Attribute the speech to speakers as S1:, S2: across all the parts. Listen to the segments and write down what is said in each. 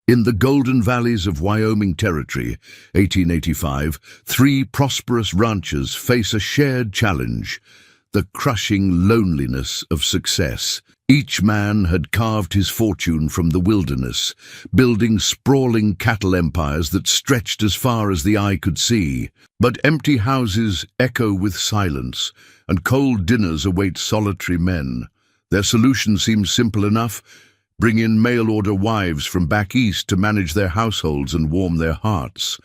S1: In the Golden Valleys of Wyoming Territory, 1885, three prosperous ranchers face a shared challenge: the crushing loneliness of success. Each man had carved his fortune from the wilderness, building sprawling cattle empires that stretched as far as the eye could see. But empty houses echo with silence, and cold dinners await solitary men. Their solution seems simple enough: bring in mail-order wives from back east to manage their households and warm their hearts.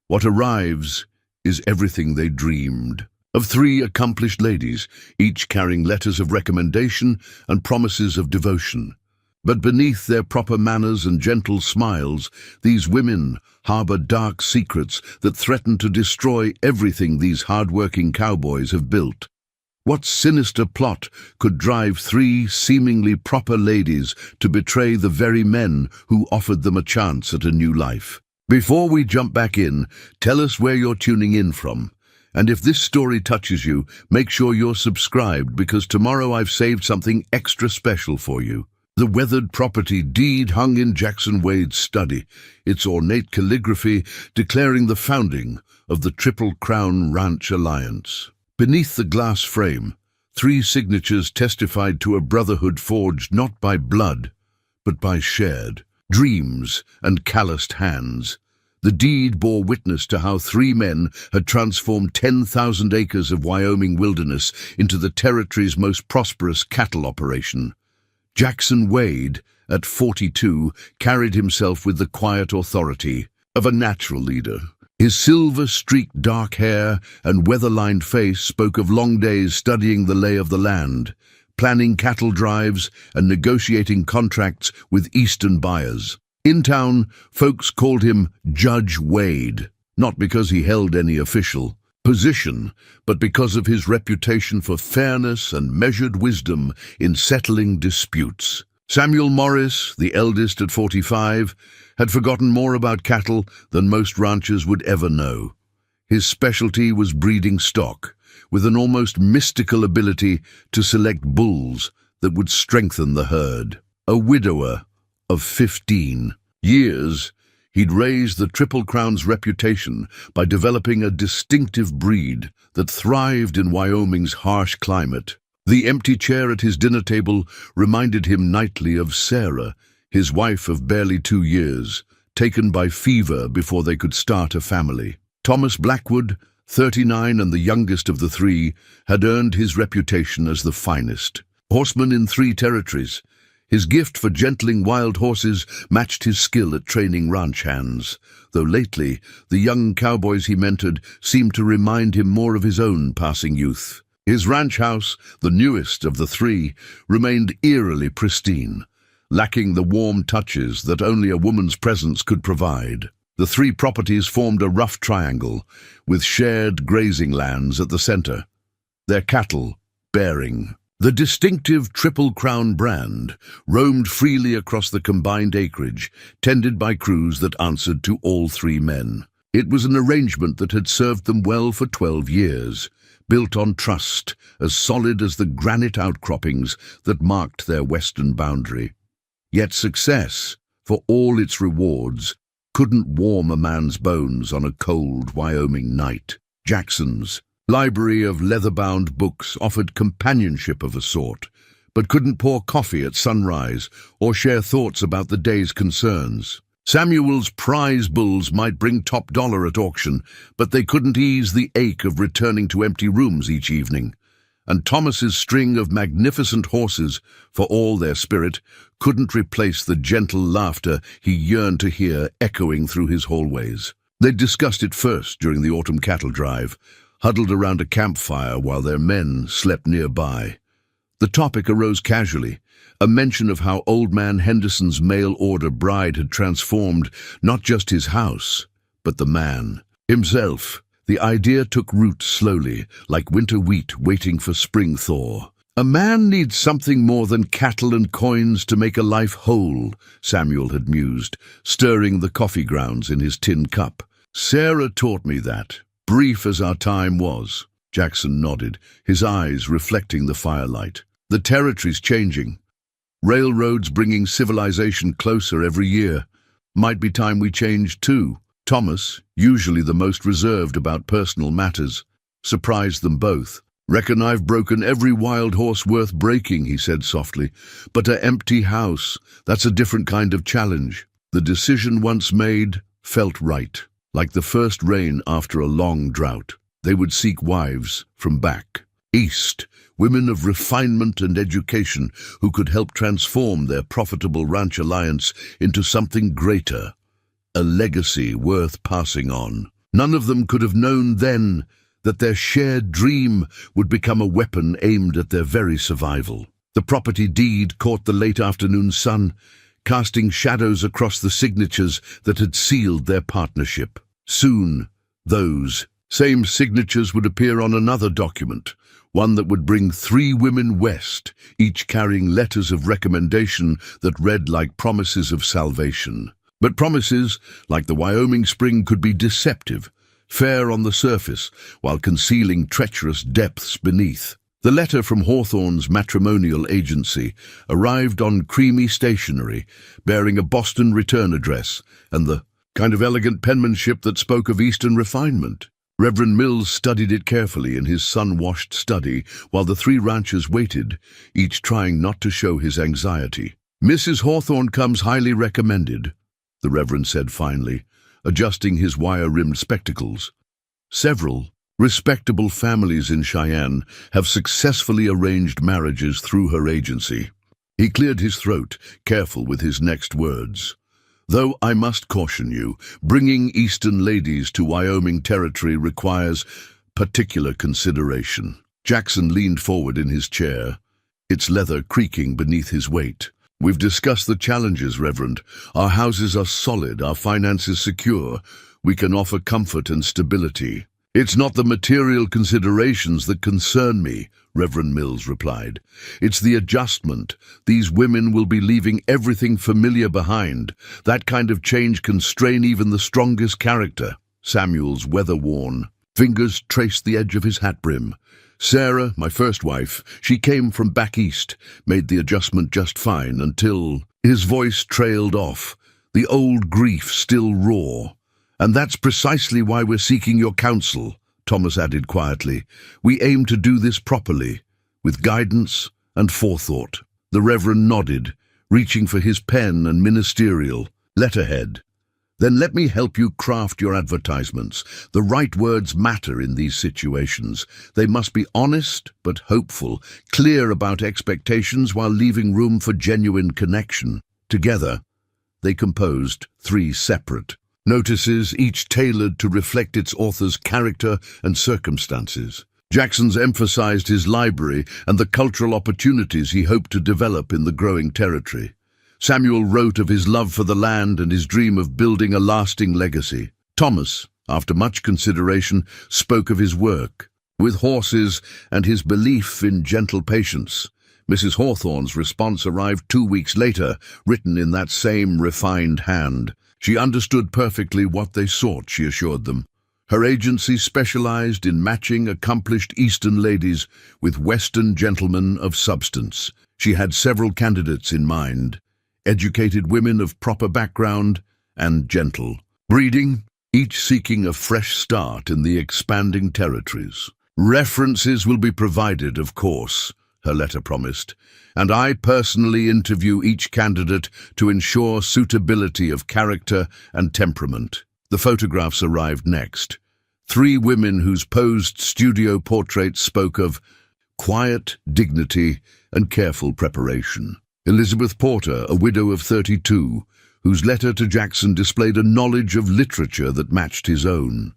S1: What arrives is everything they dreamed. Of three accomplished ladies, each carrying letters of recommendation and promises of devotion. But beneath their proper manners and gentle smiles, these women harbor dark secrets that threaten to destroy everything these hard-working cowboys have built. What sinister plot could drive three seemingly proper ladies to betray the very men who offered them a chance at a new life? Before we jump back in, tell us where you're tuning in from. And if this story touches you, make sure you're subscribed, because tomorrow I've saved something extra special for you. The weathered property deed hung in Jackson Wade's study, its ornate calligraphy declaring the founding of the Triple Crown Ranch Alliance. Beneath the glass frame, three signatures testified to a brotherhood forged not by blood, but by shared dreams and calloused hands. The deed bore witness to how three men had transformed 10,000 acres of Wyoming wilderness into the territory's most prosperous cattle operation. Jackson Wade, at 42, carried himself with the quiet authority of a natural leader. His silver-streaked dark hair and weather-lined face spoke of long days studying the lay of the land, planning cattle drives and negotiating contracts with eastern buyers. In town, folks called him Judge Wade, not because he held any official position, but because of his reputation for fairness and measured wisdom in settling disputes. Samuel Morris, the eldest at 45, had forgotten more about cattle than most ranchers would ever know. His specialty was breeding stock, with an almost mystical ability to select bulls that would strengthen the herd. A widower of 15 years, he'd raised the Triple Crown's reputation by developing a distinctive breed that thrived in Wyoming's harsh climate. The empty chair at his dinner table reminded him nightly of Sarah, his wife of barely 2 years, taken by fever before they could start a family. Thomas Blackwood, 39 and the youngest of the three, had earned his reputation as the finest horseman in 3 territories. His gift for gentling wild horses matched his skill at training ranch hands, though lately the young cowboys he mentored seemed to remind him more of his own passing youth. His ranch house, the newest of the 3, remained eerily pristine, lacking the warm touches that only a woman's presence could provide. The 3 properties formed a rough triangle, with shared grazing lands at the center, their cattle bearing. The distinctive Triple Crown brand roamed freely across the combined acreage, tended by crews that answered to all 3 men. It was an arrangement that had served them well for 12 years, built on trust as solid as the granite outcroppings that marked their western boundary. Yet success, for all its rewards, couldn't warm a man's bones on a cold Wyoming night. Jackson's library of leather-bound books offered companionship of a sort, but couldn't pour coffee at sunrise or share thoughts about the day's concerns. Samuel's prize bulls might bring top dollar at auction, but they couldn't ease the ache of returning to empty rooms each evening. And Thomas's string of magnificent horses, for all their spirit, couldn't replace the gentle laughter he yearned to hear echoing through his hallways. They discussed it first during the autumn cattle drive, huddled around a campfire while their men slept nearby. The topic arose casually, a mention of how Old Man Henderson's mail-order bride had transformed not just his house, but the man himself. The idea took root slowly, like winter wheat waiting for spring thaw. A man needs something more than cattle and coins to make a life whole, Samuel had mused, stirring the coffee grounds in his tin cup. Sarah taught me that. Brief as our time was. Jackson nodded, his eyes reflecting the firelight. The territory's changing. Railroads bringing civilization closer every year. Might be time we changed too. Thomas, usually the most reserved about personal matters, surprised them both. Reckon I've broken every wild horse worth breaking, he said softly. But a empty house, that's a different kind of challenge. The decision once made felt right, like the first rain after a long drought. They would seek wives from back east, women of refinement and education who could help transform their profitable ranch alliance into something greater, a legacy worth passing on. None of them could have known then that their shared dream would become a weapon aimed at their very survival. The property deed caught the late afternoon sun, casting shadows across the signatures that had sealed their partnership. Soon, those same signatures would appear on another document, one that would bring 3 women west, each carrying letters of recommendation that read like promises of salvation. But promises, like the Wyoming spring, could be deceptive, fair on the surface, while concealing treacherous depths beneath. The letter from Hawthorne's matrimonial agency arrived on creamy stationery, bearing a Boston return address and the kind of elegant penmanship that spoke of Eastern refinement. Reverend Mills studied it carefully in his sun-washed study while the 3 ranchers waited, each trying not to show his anxiety. "Mrs. Hawthorne comes highly recommended," the Reverend said finally, adjusting his wire-rimmed spectacles. "Several respectable families in Cheyenne have successfully arranged marriages through her agency." He cleared his throat, careful with his next words. "Though I must caution you, bringing Eastern ladies to Wyoming territory requires particular consideration." Jackson leaned forward in his chair, its leather creaking beneath his weight. "We've discussed the challenges, Reverend. Our houses are solid, our finances secure. We can offer comfort and stability." "It's not the material considerations that concern me," Reverend Mills replied. "It's the adjustment. These women will be leaving everything familiar behind. That kind of change can strain even the strongest character." Samuel's weather-worn fingers traced the edge of his hat brim. "Sarah, my first wife, she came from back east, made the adjustment just fine until—" His voice trailed off, the old grief still raw. "And that's precisely why we're seeking your counsel," Thomas added quietly. "We aim to do this properly, with guidance and forethought." The Reverend nodded, reaching for his pen and ministerial letterhead. "Then let me help you craft your advertisements. The right words matter in these situations. They must be honest but hopeful, clear about expectations while leaving room for genuine connection." Together, they composed 3 separate notices, each tailored to reflect its author's character and circumstances. Jackson's emphasized his library and the cultural opportunities he hoped to develop in the growing territory. Samuel wrote of his love for the land and his dream of building a lasting legacy. Thomas, after much consideration, spoke of his work with horses and his belief in gentle patience. Mrs. Hawthorne's response arrived 2 weeks later, written in that same refined hand. She understood perfectly what they sought, she assured them. Her agency specialized in matching accomplished Eastern ladies with Western gentlemen of substance. She had several candidates in mind, educated women of proper background and gentle breeding, each seeking a fresh start in the expanding territories. "References will be provided, of course," her letter promised, "and I personally interview each candidate to ensure suitability of character and temperament." The photographs arrived next. 3 women whose posed studio portraits spoke of quiet dignity and careful preparation. Elizabeth Porter, a widow of 32, whose letter to Jackson displayed a knowledge of literature that matched his own.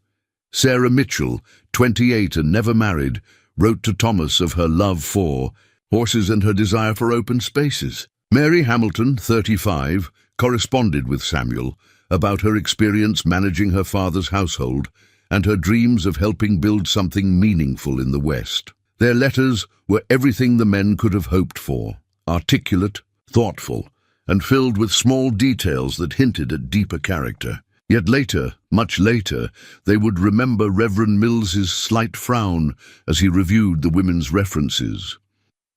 S1: Sarah Mitchell, 28 and never married, wrote to Thomas of her love for horses and her desire for open spaces. Mary Hamilton, 35, corresponded with Samuel about her experience managing her father's household and her dreams of helping build something meaningful in the West. Their letters were everything the men could have hoped for, articulate, thoughtful, and filled with small details that hinted at deeper character. Yet later, much later, they would remember Reverend Mills's slight frown as he reviewed the women's references.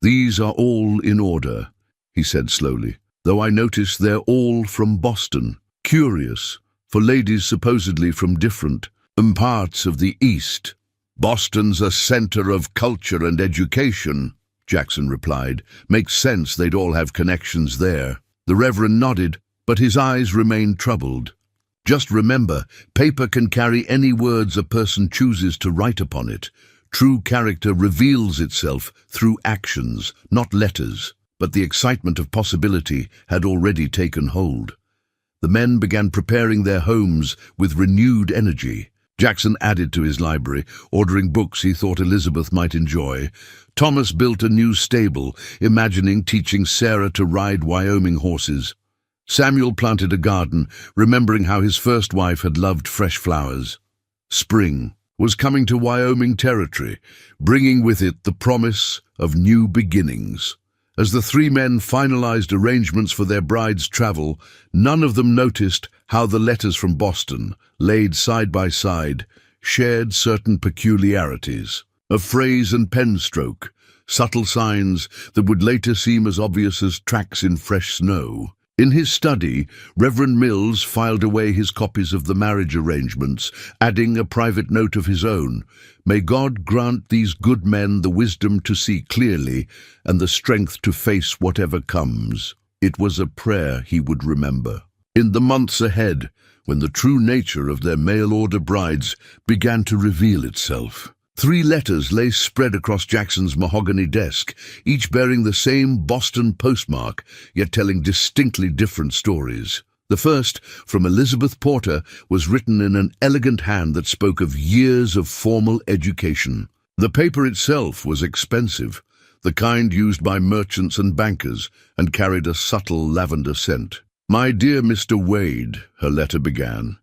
S1: "These are all in order," he said slowly, "though I notice they're all from Boston. curious, for ladies supposedly from different parts of the East. Boston's a center of culture and education, Jackson replied. Makes sense they'd all have connections there. The Reverend nodded, but his eyes remained troubled. Just remember, paper can carry any words a person chooses to write upon it. True character reveals itself through actions, not letters. But the excitement of possibility had already taken hold. The men began preparing their homes with renewed energy. Jackson added to his library, ordering books he thought Elizabeth might enjoy. Thomas built a new stable, imagining teaching Sarah to ride Wyoming horses. Samuel planted a garden, remembering how his first wife had loved fresh flowers. Spring was coming to Wyoming territory, bringing with it the promise of new beginnings. As the three men finalized arrangements for their bride's travel, none of them noticed how the letters from Boston, laid side by side, shared certain peculiarities. A phrase and pen stroke, subtle signs that would later seem as obvious as tracks in fresh snow. In his study, Reverend Mills filed away his copies of the marriage arrangements, adding a private note of his own. May God grant these good men the wisdom to see clearly and the strength to face whatever comes. It was a prayer he would remember. In the months ahead, when the true nature of their mail-order brides began to reveal itself, 3 letters lay spread across Jackson's mahogany desk, each bearing the same Boston postmark, yet telling distinctly different stories. The first, from Elizabeth Porter, was written in an elegant hand that spoke of years of formal education. The paper itself was expensive, the kind used by merchants and bankers, and carried a subtle lavender scent. "My dear Mr. Wade," her letter began,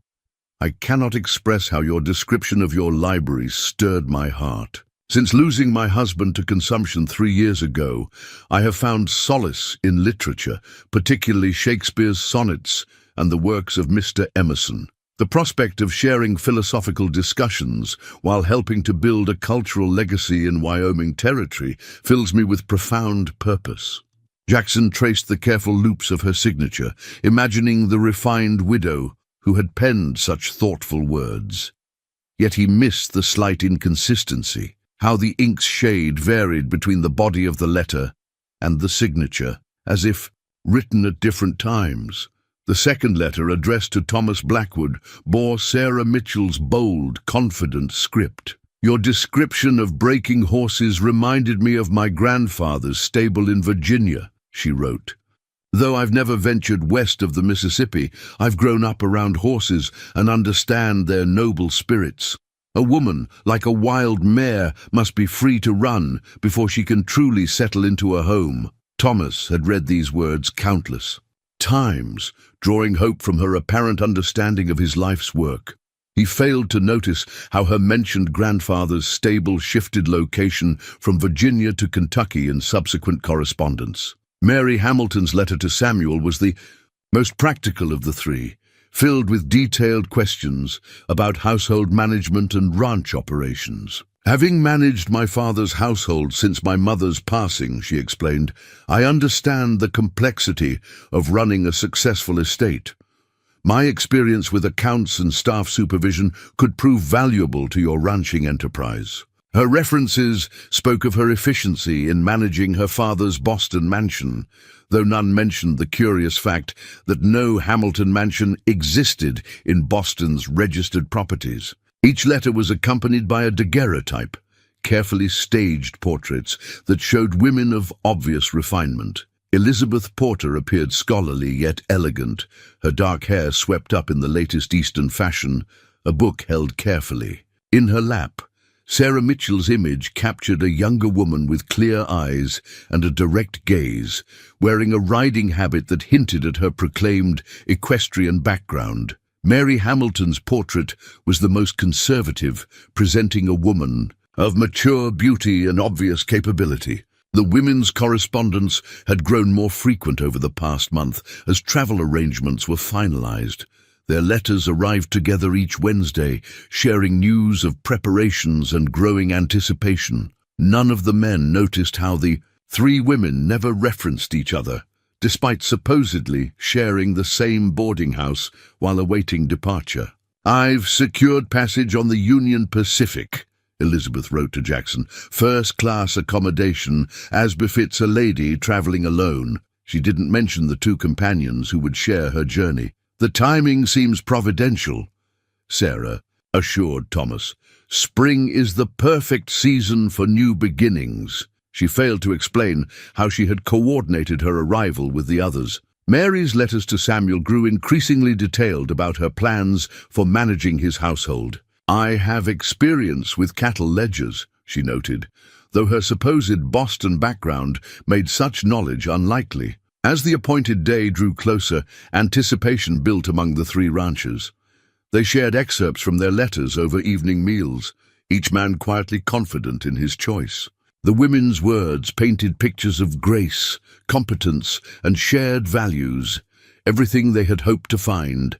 S1: "I cannot express how your description of your library stirred my heart. Since losing my husband to consumption 3 years ago, I have found solace in literature, particularly Shakespeare's sonnets and the works of Mr. Emerson. The prospect of sharing philosophical discussions while helping to build a cultural legacy in Wyoming territory fills me with profound purpose." Jackson traced the careful loops of her signature, imagining the refined widow who had penned such thoughtful words. Yet he missed the slight inconsistency, how the ink's shade varied between the body of the letter and the signature, as if written at different times. The second letter, addressed to Thomas Blackwood, bore Sarah Mitchell's bold, confident script. "Your description of breaking horses reminded me of my grandfather's stable in Virginia," she wrote. "Though I've never ventured west of the Mississippi, I've grown up around horses and understand their noble spirits. A woman, like a wild mare, must be free to run before she can truly settle into a home." Thomas had read these words countless times, drawing hope from her apparent understanding of his life's work. He failed to notice how her mentioned grandfather's stable shifted location from Virginia to Kentucky in subsequent correspondence. Mary Hamilton's letter to Samuel was the most practical of the 3, filled with detailed questions about household management and ranch operations. "Having managed my father's household since my mother's passing," she explained, "I understand the complexity of running a successful estate. My experience with accounts and staff supervision could prove valuable to your ranching enterprise." Her references spoke of her efficiency in managing her father's Boston mansion, though none mentioned the curious fact that no Hamilton mansion existed in Boston's registered properties. Each letter was accompanied by a daguerreotype, carefully staged portraits that showed women of obvious refinement. Elizabeth Porter appeared scholarly yet elegant, her dark hair swept up in the latest Eastern fashion, a book held carefully. In her lap, Sarah Mitchell's image captured a younger woman with clear eyes and a direct gaze, wearing a riding habit that hinted at her proclaimed equestrian background. Mary Hamilton's portrait was the most conservative, presenting a woman of mature beauty and obvious capability. The women's correspondence had grown more frequent over the past month as travel arrangements were finalized. Their letters arrived together each Wednesday, sharing news of preparations and growing anticipation. None of the men noticed how the 3 women never referenced each other, despite supposedly sharing the same boarding house while awaiting departure. "I've secured passage on the Union Pacific," Elizabeth wrote to Jackson. "First-class accommodation, as befits a lady traveling alone." She didn't mention the two companions who would share her journey. "The timing seems providential," Sarah assured Thomas. "Spring is the perfect season for new beginnings." She failed to explain how she had coordinated her arrival with the others. Mary's letters to Samuel grew increasingly detailed about her plans for managing his household. "I have experience with cattle ledgers," she noted, though her supposed Boston background made such knowledge unlikely. As the appointed day drew closer, anticipation built among the three ranchers. They shared excerpts from their letters over evening meals, each man quietly confident in his choice. The women's words painted pictures of grace, competence, and shared values, everything they had hoped to find.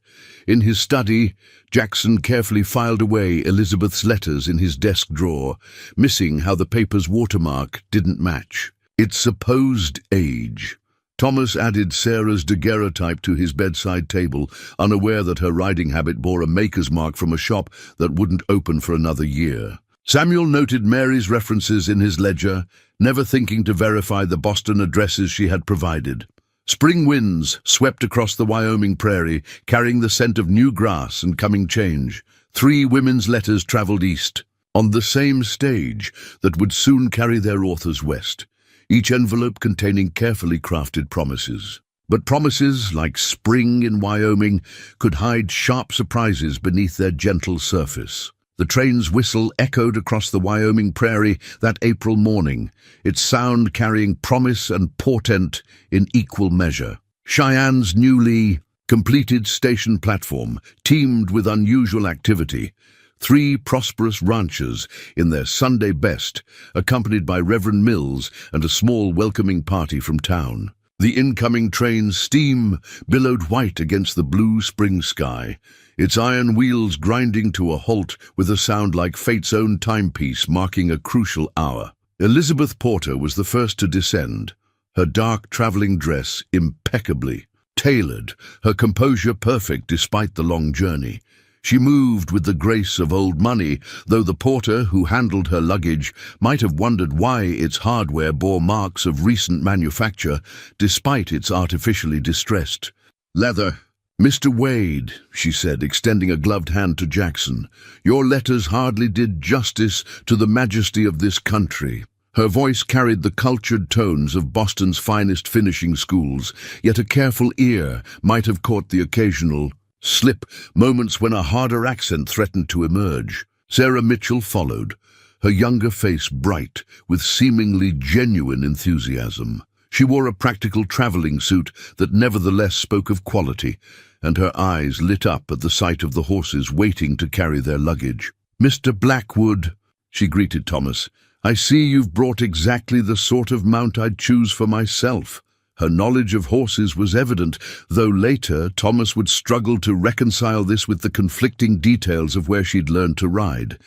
S1: In his study, Jackson carefully filed away Elizabeth's letters in his desk drawer, missing how the paper's watermark didn't match its supposed age. Thomas added Sarah's daguerreotype to his bedside table, unaware that her writing habit bore a maker's mark from a shop that wouldn't open for another year. Samuel noted Mary's references in his ledger, never thinking to verify the Boston addresses she had provided. Spring winds swept across the Wyoming prairie, carrying the scent of new grass and coming change. Three women's letters traveled east, on the same stage that would soon carry their authors west, each envelope containing carefully crafted promises. But promises, like spring in Wyoming, could hide sharp surprises beneath their gentle surface. The train's whistle echoed across the Wyoming prairie that April morning, its sound carrying promise and portent in equal measure. Cheyenne's newly completed station platform teemed with unusual activity. Three prosperous ranchers in their Sunday best, accompanied by Reverend Mills and a small welcoming party from town. The incoming train's steam billowed white against the blue spring sky, its iron wheels grinding to a halt with a sound like fate's own timepiece marking a crucial hour. Elizabeth Porter was the first to descend, her dark traveling dress impeccably tailored, her composure perfect despite the long journey. She moved with the grace of old money, though the porter who handled her luggage might have wondered why its hardware bore marks of recent manufacture, despite its artificially distressed leather. "Mr. Wade," she said, extending a gloved hand to Jackson, "your letters hardly did justice to the majesty of this country." Her voice carried the cultured tones of Boston's finest finishing schools, yet a careful ear might have caught the occasional slip, moments when a harder accent threatened to emerge. Sarah Mitchell followed, her younger face bright with seemingly genuine enthusiasm. She wore a practical traveling suit that nevertheless spoke of quality, and her eyes lit up at the sight of the horses waiting to carry their luggage. "Mr. Blackwood," she greeted Thomas, "I see you've brought exactly the sort of mount I'd choose for myself." Her knowledge of horses was evident, though later Thomas would struggle to reconcile this with the conflicting details of where she'd learned to ride.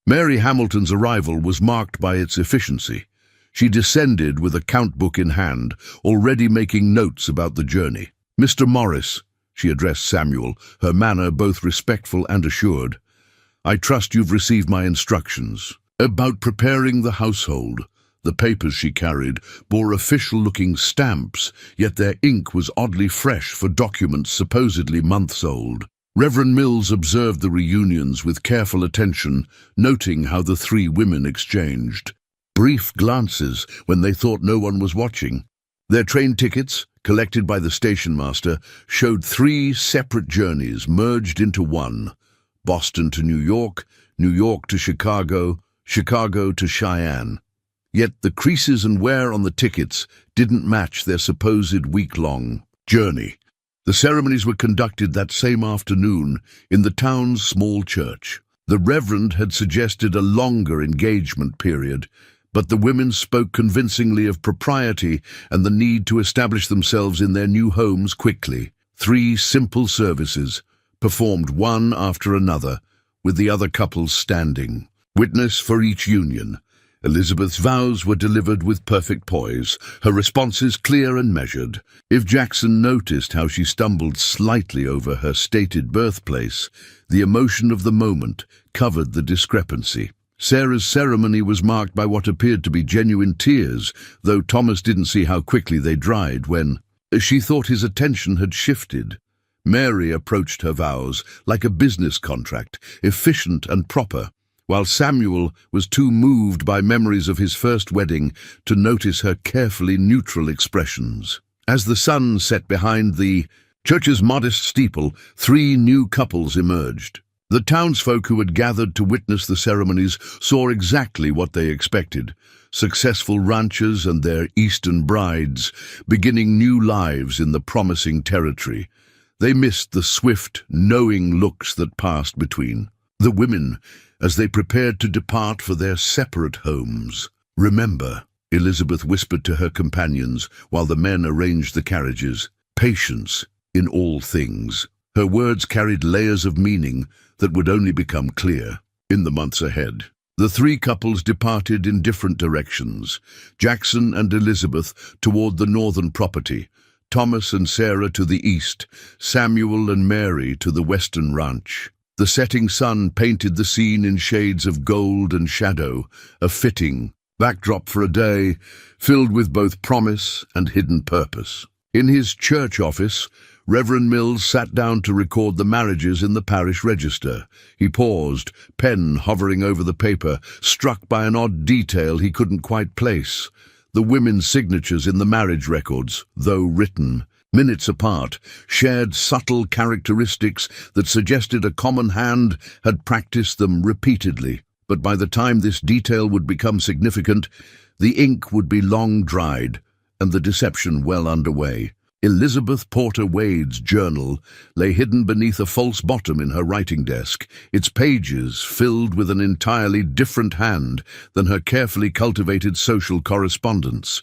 S1: Mary Hamilton's arrival was marked by its efficiency. She descended with a count book in hand, already making notes about the journey. "Mr. Morris," she addressed Samuel, her manner both respectful and assured, "I trust you've received my instructions about preparing the household." The papers she carried bore official-looking stamps, yet their ink was oddly fresh for documents supposedly months old. Reverend Mills observed the reunions with careful attention, noting how the three women exchanged brief glances when they thought no one was watching. Their train tickets, collected by the station master, showed three separate journeys merged into one: Boston to New York, New York to Chicago, Chicago to Cheyenne. Yet the creases and wear on the tickets didn't match their supposed week-long journey. The ceremonies were conducted that same afternoon in the town's small church. The Reverend had suggested a longer engagement period, but the women spoke convincingly of propriety and the need to establish themselves in their new homes quickly. Three simple services, performed one after another, with the other couples standing, witness for each union, Elizabeth's vows were delivered with perfect poise, her responses clear and measured. If Jackson noticed how she stumbled slightly over her stated birthplace, the emotion of the moment covered the discrepancy. Sarah's ceremony was marked by what appeared to be genuine tears, though Thomas didn't see how quickly they dried when she thought his attention had shifted. Mary approached her vows like a business contract, efficient and proper, while Samuel was too moved by memories of his first wedding to notice her carefully neutral expressions. As the sun set behind the church's modest steeple, 3 new couples emerged. The townsfolk who had gathered to witness the ceremonies saw exactly what they expected: successful ranchers and their eastern brides beginning new lives in the promising territory. They missed the swift, knowing looks that passed between the women as they prepared to depart for their separate homes. "Remember," Elizabeth whispered to her companions while the men arranged the carriages, "patience in all things." Her words carried layers of meaning that would only become clear in the months ahead. The 3 couples departed in different directions: Jackson and Elizabeth toward the northern property, Thomas and Sarah to the east, Samuel and Mary to the western ranch. The setting sun painted the scene in shades of gold and shadow, a fitting backdrop for a day filled with both promise and hidden purpose. In his church office, Reverend Mills sat down to record the marriages in the parish register. He paused, pen hovering over the paper, struck by an odd detail he couldn't quite place: the women's signatures in the marriage records, though written minutes apart, shared subtle characteristics that suggested a common hand had practiced them repeatedly. But by the time this detail would become significant, the ink would be long dried and the deception well underway. Elizabeth Porter Wade's journal lay hidden beneath a false bottom in her writing desk, its pages filled with an entirely different hand than her carefully cultivated social correspondence.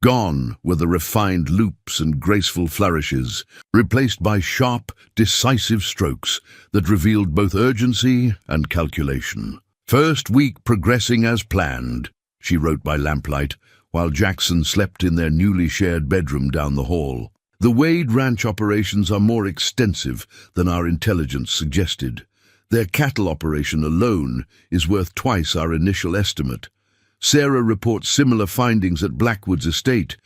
S1: Gone were the refined loops and graceful flourishes, replaced by sharp, decisive strokes that revealed both urgency and calculation. "First week progressing as planned," she wrote by lamplight, while Jackson slept in their newly shared bedroom down the hall. "The Wade Ranch operations are more extensive than our intelligence suggested. Their cattle operation alone is worth twice our initial estimate. Sarah reports similar findings at Blackwood's estate,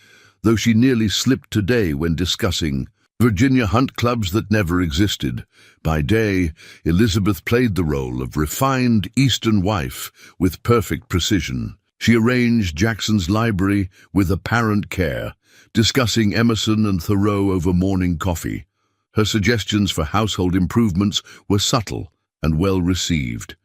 S1: though she nearly slipped today when discussing Virginia hunt clubs that never existed. By day, Elizabeth played the role of refined Eastern wife with perfect precision. She arranged Jackson's library with apparent care, discussing Emerson and Thoreau over morning coffee. Her suggestions for household improvements were subtle and well received.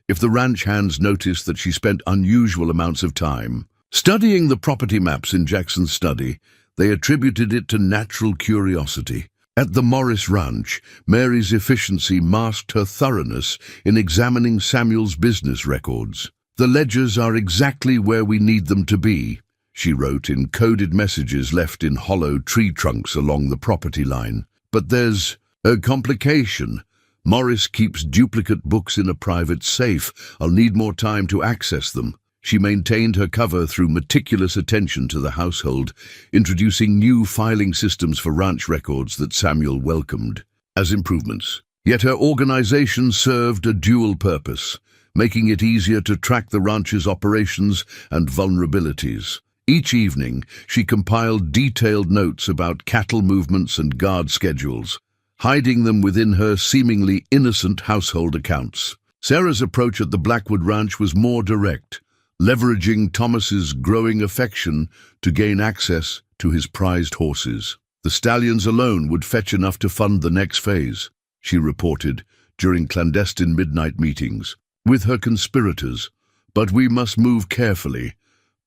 S1: If the ranch hands noticed that she spent unusual amounts of time studying the property maps in Jackson's study, they attributed it to natural curiosity. At the Morris Ranch, Mary's efficiency masked her thoroughness in examining Samuel's business records. "The ledgers are exactly where we need them to be," she wrote in coded messages left in hollow tree trunks along the property line. "But there's a complication. Morris keeps duplicate books in a private safe. I'll need more time to access them." She maintained her cover through meticulous attention to the household, introducing new filing systems for ranch records that Samuel welcomed as improvements. Yet her organization served a dual purpose, making it easier to track the ranch's operations and vulnerabilities. Each evening, she compiled detailed notes about cattle movements and guard schedules, hiding them within her seemingly innocent household accounts. Sarah's approach at the Blackwood Ranch was more direct, leveraging Thomas's growing affection to gain access to his prized horses. "The stallions alone would fetch enough to fund the next phase," she reported during clandestine midnight meetings with her conspirators. "But we must move carefully.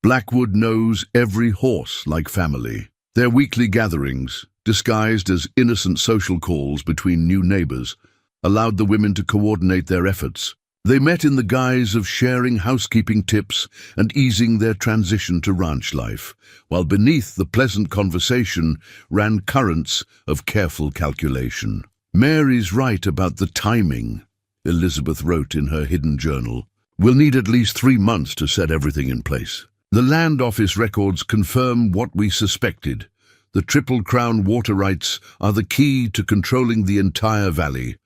S1: Blackwood knows every horse like family." Their weekly gatherings, disguised as innocent social calls between new neighbors, allowed the women to coordinate their efforts. They met in the guise of sharing housekeeping tips and easing their transition to ranch life, while beneath the pleasant conversation ran currents of careful calculation. "Mary's right about the timing," Elizabeth wrote in her hidden journal. We'll need at least 3 months to set everything in place. The land office records confirm what we suspected. The Triple Crown water rights are the key to controlling the entire valley.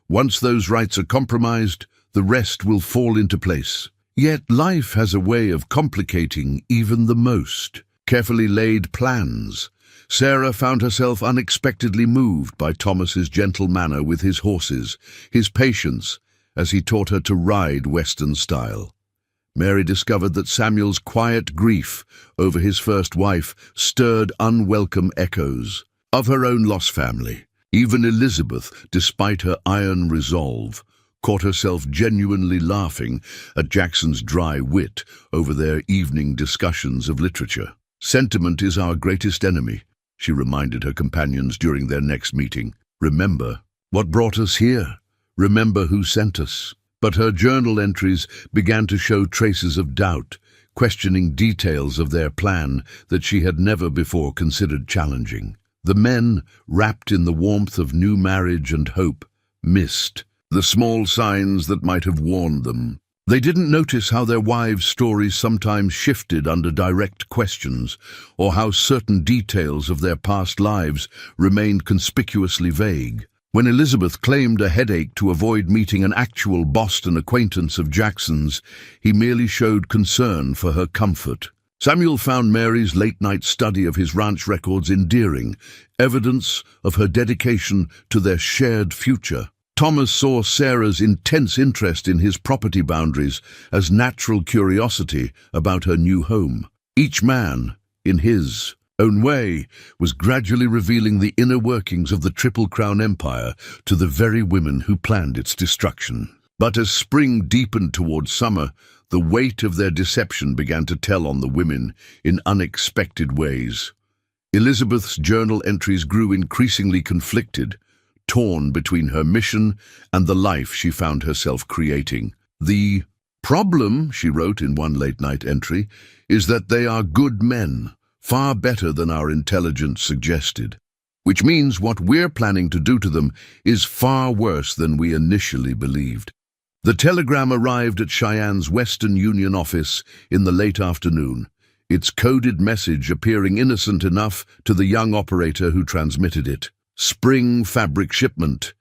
S1: Once those rights are compromised, the rest will fall into place. Yet life has a way of complicating even the most carefully laid plans. Sarah found herself unexpectedly moved by Thomas's gentle manner with his horses, his patience as he taught her to ride Western style. Mary discovered that Samuel's quiet grief over his first wife stirred unwelcome echoes of her own lost family. Even Elizabeth, despite her iron resolve, caught herself genuinely laughing at Jackson's dry wit over their evening discussions of literature. "Sentiment is our greatest enemy," she reminded her companions during their next meeting. "Remember what brought us here. Remember who sent us." But her journal entries began to show traces of doubt, questioning details of their plan that she had never before considered challenging. The men, wrapped in the warmth of new marriage and hope, missed the small signs that might have warned them. They didn't notice how their wives' stories sometimes shifted under direct questions, or how certain details of their past lives remained conspicuously vague. When Elizabeth claimed a headache to avoid meeting an actual Boston acquaintance of Jackson's, he merely showed concern for her comfort. Samuel found Mary's late-night study of his ranch records endearing, evidence of her dedication to their shared future. Thomas saw Sarah's intense interest in his property boundaries as natural curiosity about her new home. Each man, in his own way, was gradually revealing the inner workings of the Triple Crown Empire to the very women who planned its destruction. But as spring deepened towards summer, the weight of their deception began to tell on the women in unexpected ways. Elizabeth's journal entries grew increasingly conflicted, torn between her mission and the life she found herself creating. "The problem," she wrote in one late-night entry, "is that they are good men, far better than our intelligence suggested, which means what we're planning to do to them is far worse than we initially believed." The telegram arrived at Cheyenne's Western Union office in the late afternoon, its coded message appearing innocent enough to the young operator who transmitted it. "Spring fabric shipment.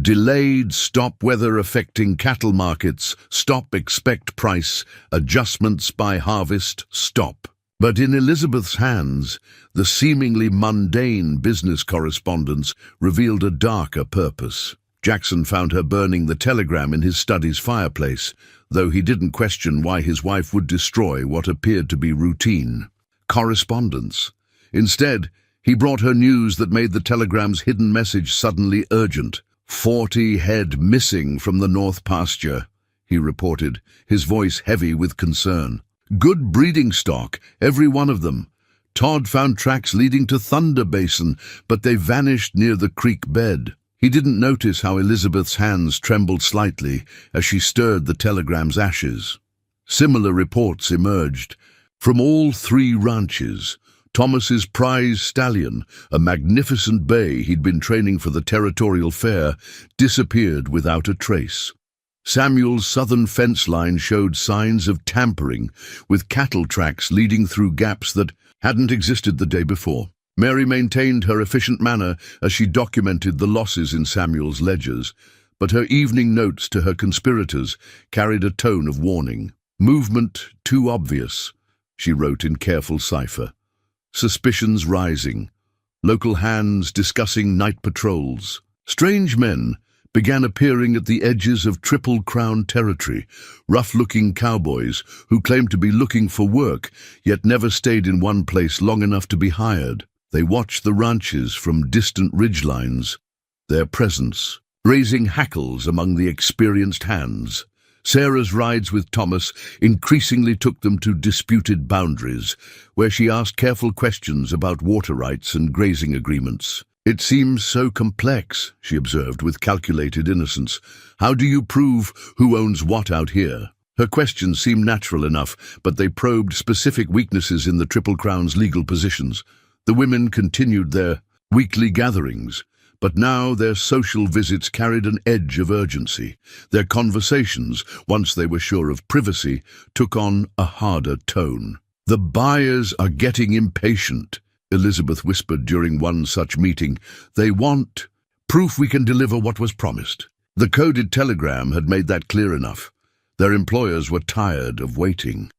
S1: Delayed, stop weather affecting cattle markets, stop expect price, adjustments by harvest, stop." But in Elizabeth's hands, the seemingly mundane business correspondence revealed a darker purpose. Jackson found her burning the telegram in his study's fireplace, though he didn't question why his wife would destroy what appeared to be routine correspondence. Instead, he brought her news that made the telegram's hidden message suddenly urgent. 40 head missing from the North pasture, he reported, his voice heavy with concern. "Good breeding stock, every one of them. Todd found tracks leading to Thunder Basin, but they vanished near the creek bed." He didn't notice how Elizabeth's hands trembled slightly as she stirred the telegram's ashes. Similar reports emerged. From all 3 ranches, Thomas's prize stallion, a magnificent bay he'd been training for the territorial fair, disappeared without a trace. Samuel's southern fence line showed signs of tampering, with cattle tracks leading through gaps that hadn't existed the day before. Mary maintained her efficient manner as she documented the losses in Samuel's ledgers, but her evening notes to her conspirators carried a tone of warning. "Movement too obvious," she wrote in careful cipher. "Suspicions rising. Local hands discussing night patrols. Strange men began appearing at the edges of Triple Crown territory, rough-looking cowboys who claimed to be looking for work, yet never stayed in one place long enough to be hired. They watched the ranches from distant ridgelines, their presence raising hackles among the experienced hands. Sarah's rides with Thomas increasingly took them to disputed boundaries, where she asked careful questions about water rights and grazing agreements. "It seems so complex," she observed with calculated innocence. "How do you prove who owns what out here?" Her questions seemed natural enough, but they probed specific weaknesses in the Triple Crown's legal positions. The women continued their weekly gatherings, But now their social visits carried an edge of urgency. Their conversations, once they were sure of privacy, took on a harder tone. "The buyers are getting impatient," Elizabeth whispered during one such meeting. "They want proof we can deliver what was promised." The coded telegram had made that clear enough. Their employers were tired of waiting.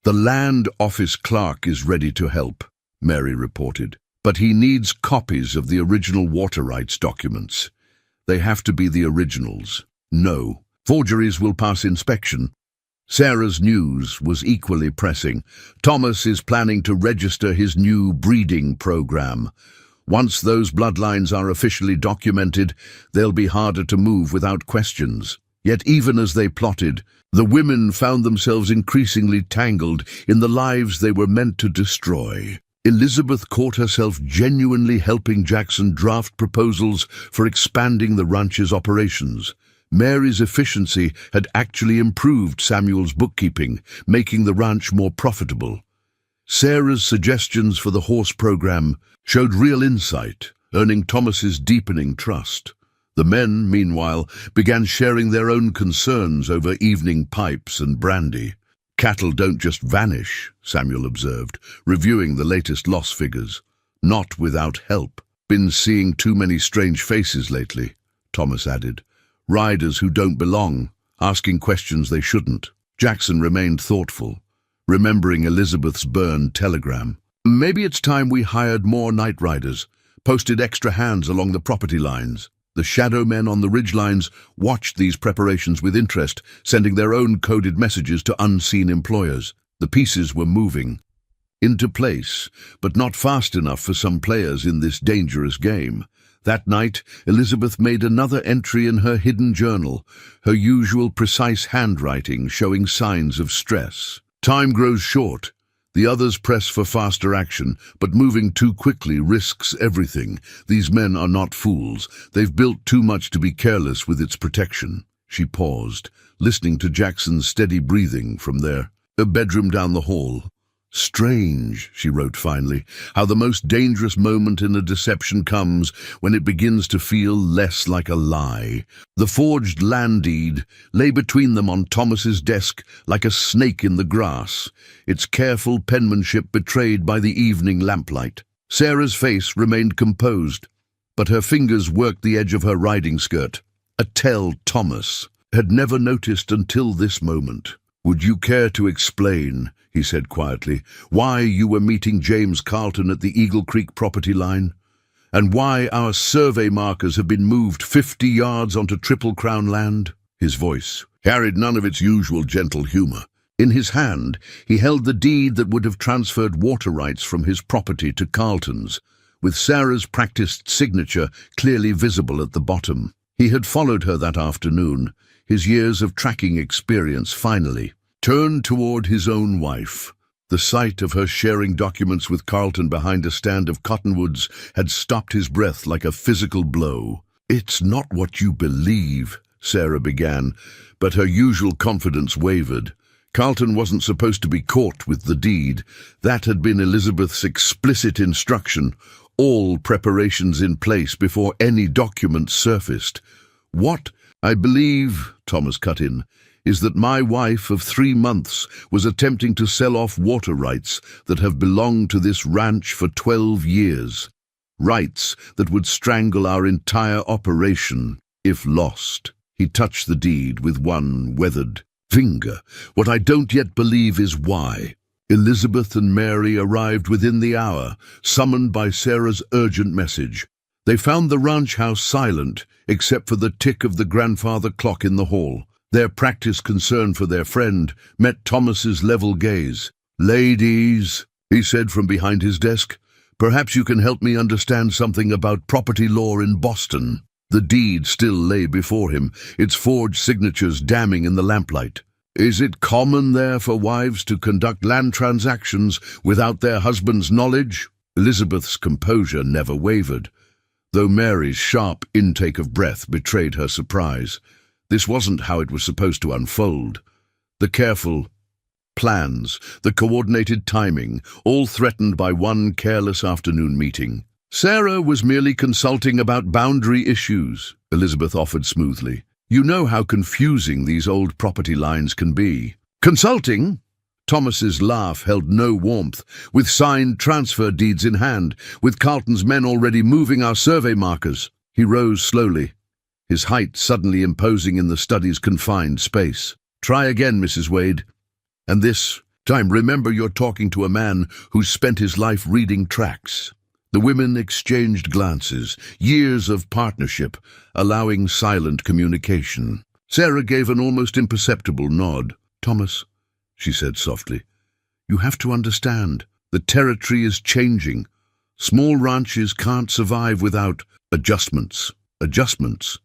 S1: "The land office clerk is ready to help," Mary reported. "But he needs copies of the original water rights documents. They have to be the originals. No, forgeries will pass inspection." Sarah's news was equally pressing. Thomas is planning to register his new breeding program. Once those bloodlines are officially documented, they'll be harder to move without questions. Yet even as they plotted, the women found themselves increasingly tangled in the lives they were meant to destroy. Elizabeth caught herself genuinely helping Jackson draft proposals for expanding the ranch's operations. Mary's efficiency had actually improved Samuel's bookkeeping, making the ranch more profitable. Sarah's suggestions for the horse program showed real insight, earning Thomas's deepening trust. The men, meanwhile, began sharing their own concerns over evening pipes and brandy. "Cattle don't just vanish," Samuel observed, reviewing the latest loss figures. "Not without help. Been seeing too many strange faces lately," Thomas added. "Riders who don't belong, asking questions they shouldn't." Jackson remained thoughtful, remembering Elizabeth's burned telegram. "Maybe it's time we hired more night riders, posted extra hands along the property lines." The shadow men on the ridgelines watched these preparations with interest, sending their own coded messages to unseen employers. The pieces were moving into place, but not fast enough for some players in this dangerous game. That night, Elizabeth made another entry in her hidden journal, her usual precise handwriting showing signs of stress. "Time grows short. The others press for faster action, but moving too quickly risks everything. These men are not fools. They've built too much to be careless with its protection." She paused, listening to Jackson's steady breathing from their bedroom down the hall. "Strange," she wrote finally, "how the most dangerous moment in a deception comes when it begins to feel less like a lie." The forged land deed lay between them on Thomas's desk like a snake in the grass, its careful penmanship betrayed by the evening lamplight. Sarah's face remained composed, but her fingers worked the edge of her riding skirt, a tell Thomas had never noticed until this moment. "Would you care to explain," he said quietly, "why you were meeting James Carlton at the Eagle Creek property line? And why our survey markers have been moved 50 yards onto Triple Crown land?" His voice carried none of its usual gentle humor. In his hand, he held the deed that would have transferred water rights from his property to Carlton's, with Sarah's practiced signature clearly visible at the bottom. He had followed her that afternoon, his years of tracking experience finally turned toward his own wife. The sight of her sharing documents with Carlton behind a stand of cottonwoods had stopped his breath like a physical blow. "It's not what you believe," Sarah began, but her usual confidence wavered. Carlton wasn't supposed to be caught with the deed. That had been Elizabeth's explicit instruction, all preparations in place before any documents surfaced. "What I believe," Thomas cut in, "is that my wife of 3 months was attempting to sell off water rights that have belonged to this ranch for 12 years. Rights that would strangle our entire operation if lost." He touched the deed with one weathered finger. "What I don't yet believe is why." Elizabeth and Mary arrived within the hour, summoned by Sarah's urgent message. They found the ranch house silent, except for the tick of the grandfather clock in the hall. Their practiced concern for their friend met Thomas's level gaze. "Ladies," he said from behind his desk, "perhaps you can help me understand something about property law in Boston." The deed still lay before him, its forged signatures damning in the lamplight. "Is it common there for wives to conduct land transactions without their husband's knowledge?" Elizabeth's composure never wavered, though Mary's sharp intake of breath betrayed her surprise. This wasn't how it was supposed to unfold. The careful plans, the coordinated timing, all threatened by one careless afternoon meeting. Sarah was merely consulting about boundary issues, Elizabeth offered smoothly. You know how confusing these old property lines can be. Consulting? Thomas's laugh held no warmth. With signed transfer deeds in hand, with Carlton's men already moving our survey markers. He rose slowly, his height suddenly imposing in the study's confined space. Try again, Mrs. Wade. And this time, remember you're talking to a man who's spent his life reading tracts. The women exchanged glances, years of partnership, allowing silent communication. Sarah gave an almost imperceptible nod. Thomas, she said softly, you have to understand, the territory is changing. Small ranches can't survive without adjustments. Adjustments?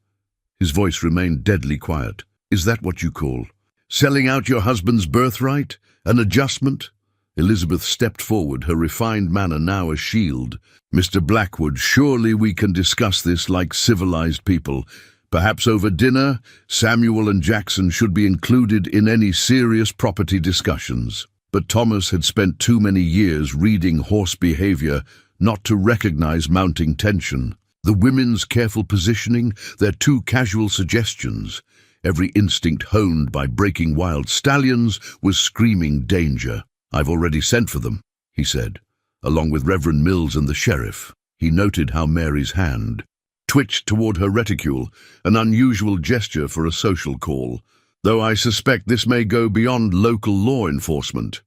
S1: His voice remained deadly quiet. Is that what you call selling out your husband's birthright? An adjustment? Elizabeth stepped forward, her refined manner now a shield. Mr. Blackwood, surely we can discuss this like civilized people. Perhaps over dinner, Samuel and Jackson should be included in any serious property discussions. But Thomas had spent too many years reading horse behavior not to recognize mounting tension. The women's careful positioning, their too casual suggestions, every instinct honed by breaking wild stallions, was screaming danger. I've already sent for them, he said, along with Reverend Mills and the sheriff. He noted how Mary's hand twitched toward her reticule, an unusual gesture for a social call, though I suspect this may go beyond local law enforcement.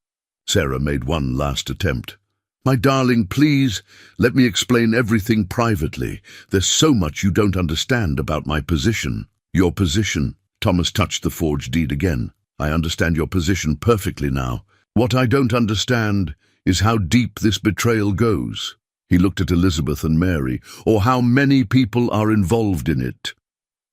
S1: Sarah made one last attempt. My darling, please, let me explain everything privately. There's so much you don't understand about my position. Your position? Thomas touched the forged deed again. I understand your position perfectly now. What I don't understand is how deep this betrayal goes. He looked at Elizabeth and Mary, or how many people are involved in it.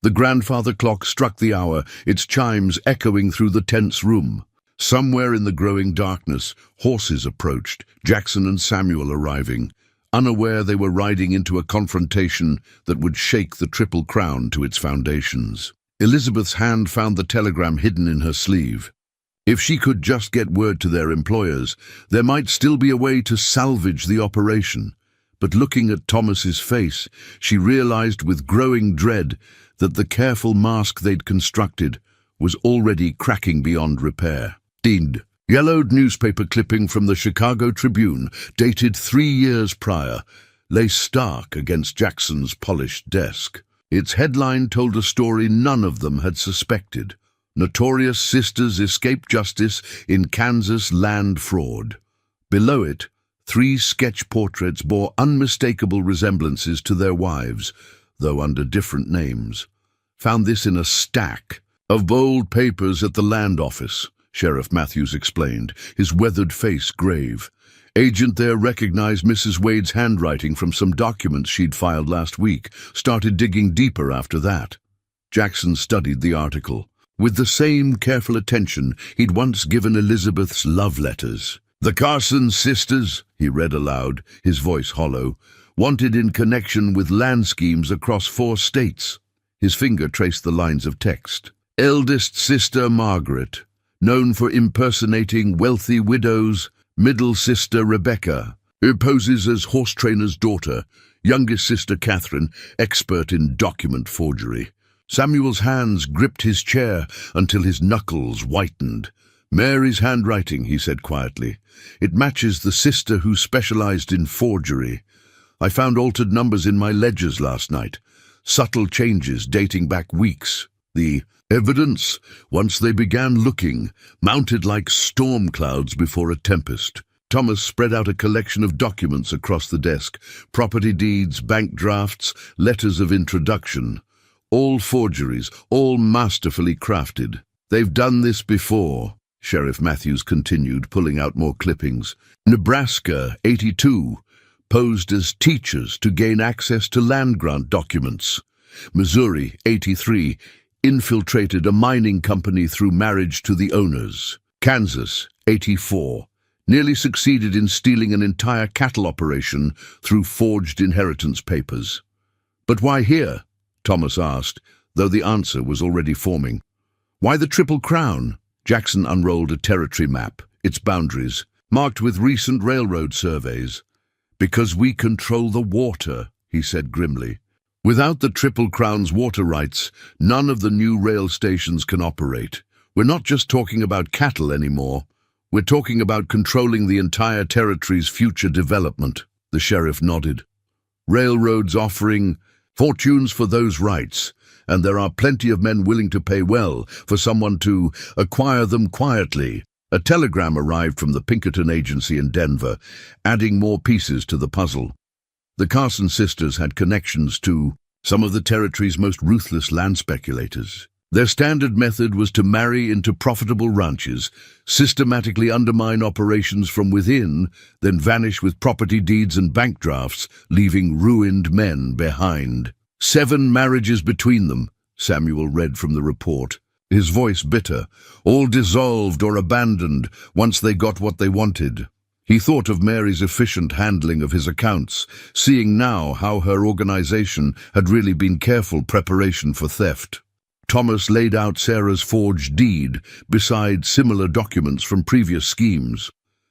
S1: The grandfather clock struck the hour, its chimes echoing through the tense room. Somewhere in the growing darkness, horses approached, Jackson and Samuel arriving, unaware they were riding into a confrontation that would shake the Triple Crown to its foundations. Elizabeth's hand found the telegram hidden in her sleeve. If she could just get word to their employers, there might still be a way to salvage the operation. But looking at Thomas's face, she realized with growing dread that the careful mask they'd constructed was already cracking beyond repair. Deemed, yellowed newspaper clipping from the Chicago Tribune, dated 3 years prior, lay stark against Jackson's polished desk. Its headline told a story none of them had suspected. Notorious sisters escape justice in Kansas land fraud. Below it, 3 sketch portraits bore unmistakable resemblances to their wives, though under different names. Found this in a stack of old papers at the land office, Sheriff Matthews explained, his weathered face grave. Agent there recognized Mrs. Wade's handwriting from some documents she'd filed last week, started digging deeper after that. Jackson studied the article with the same careful attention he'd once given Elizabeth's love letters. The Carson sisters, he read aloud, his voice hollow, wanted in connection with land schemes across 4 states. His finger traced the lines of text. Eldest sister Margaret, known for impersonating wealthy widows. Middle sister Rebecca, who poses as horse trainer's daughter. Youngest sister Catherine, expert in document forgery. Samuel's hands gripped his chair until his knuckles whitened. Mary's handwriting, he said quietly. It matches the sister who specialized in forgery. I found altered numbers in my ledgers last night. Subtle changes dating back weeks. The evidence, once they began looking, mounted like storm clouds before a tempest. Thomas spread out a collection of documents across the desk. Property deeds, bank drafts, letters of introduction. All forgeries, all masterfully crafted. They've done this before, Sheriff Matthews continued, pulling out more clippings. Nebraska, 82, posed as teachers to gain access to land grant documents. Missouri, 83, infiltrated a mining company through marriage to the owners. Kansas, 84, nearly succeeded in stealing an entire cattle operation through forged inheritance papers. But why here? Thomas asked, though the answer was already forming. Why the Triple Crown? Jackson unrolled a territory map, its boundaries, marked with recent railroad surveys. Because we control the water, he said grimly. Without the Triple Crown's water rights, none of the new rail stations can operate. We're not just talking about cattle anymore. We're talking about controlling the entire territory's future development. The sheriff nodded. Railroads offering fortunes for those rights, and there are plenty of men willing to pay well for someone to acquire them quietly. A telegram arrived from the Pinkerton Agency in Denver, adding more pieces to the puzzle. The Carson sisters had connections to some of the territory's most ruthless land speculators. Their standard method was to marry into profitable ranches, systematically undermine operations from within, then vanish with property deeds and bank drafts, leaving ruined men behind. 7 marriages between them, Samuel read from the report, his voice bitter, all dissolved or abandoned once they got what they wanted. He thought of Mary's efficient handling of his accounts, seeing now how her organization had really been careful preparation for theft. Thomas laid out Sarah's forged deed beside similar documents from previous schemes.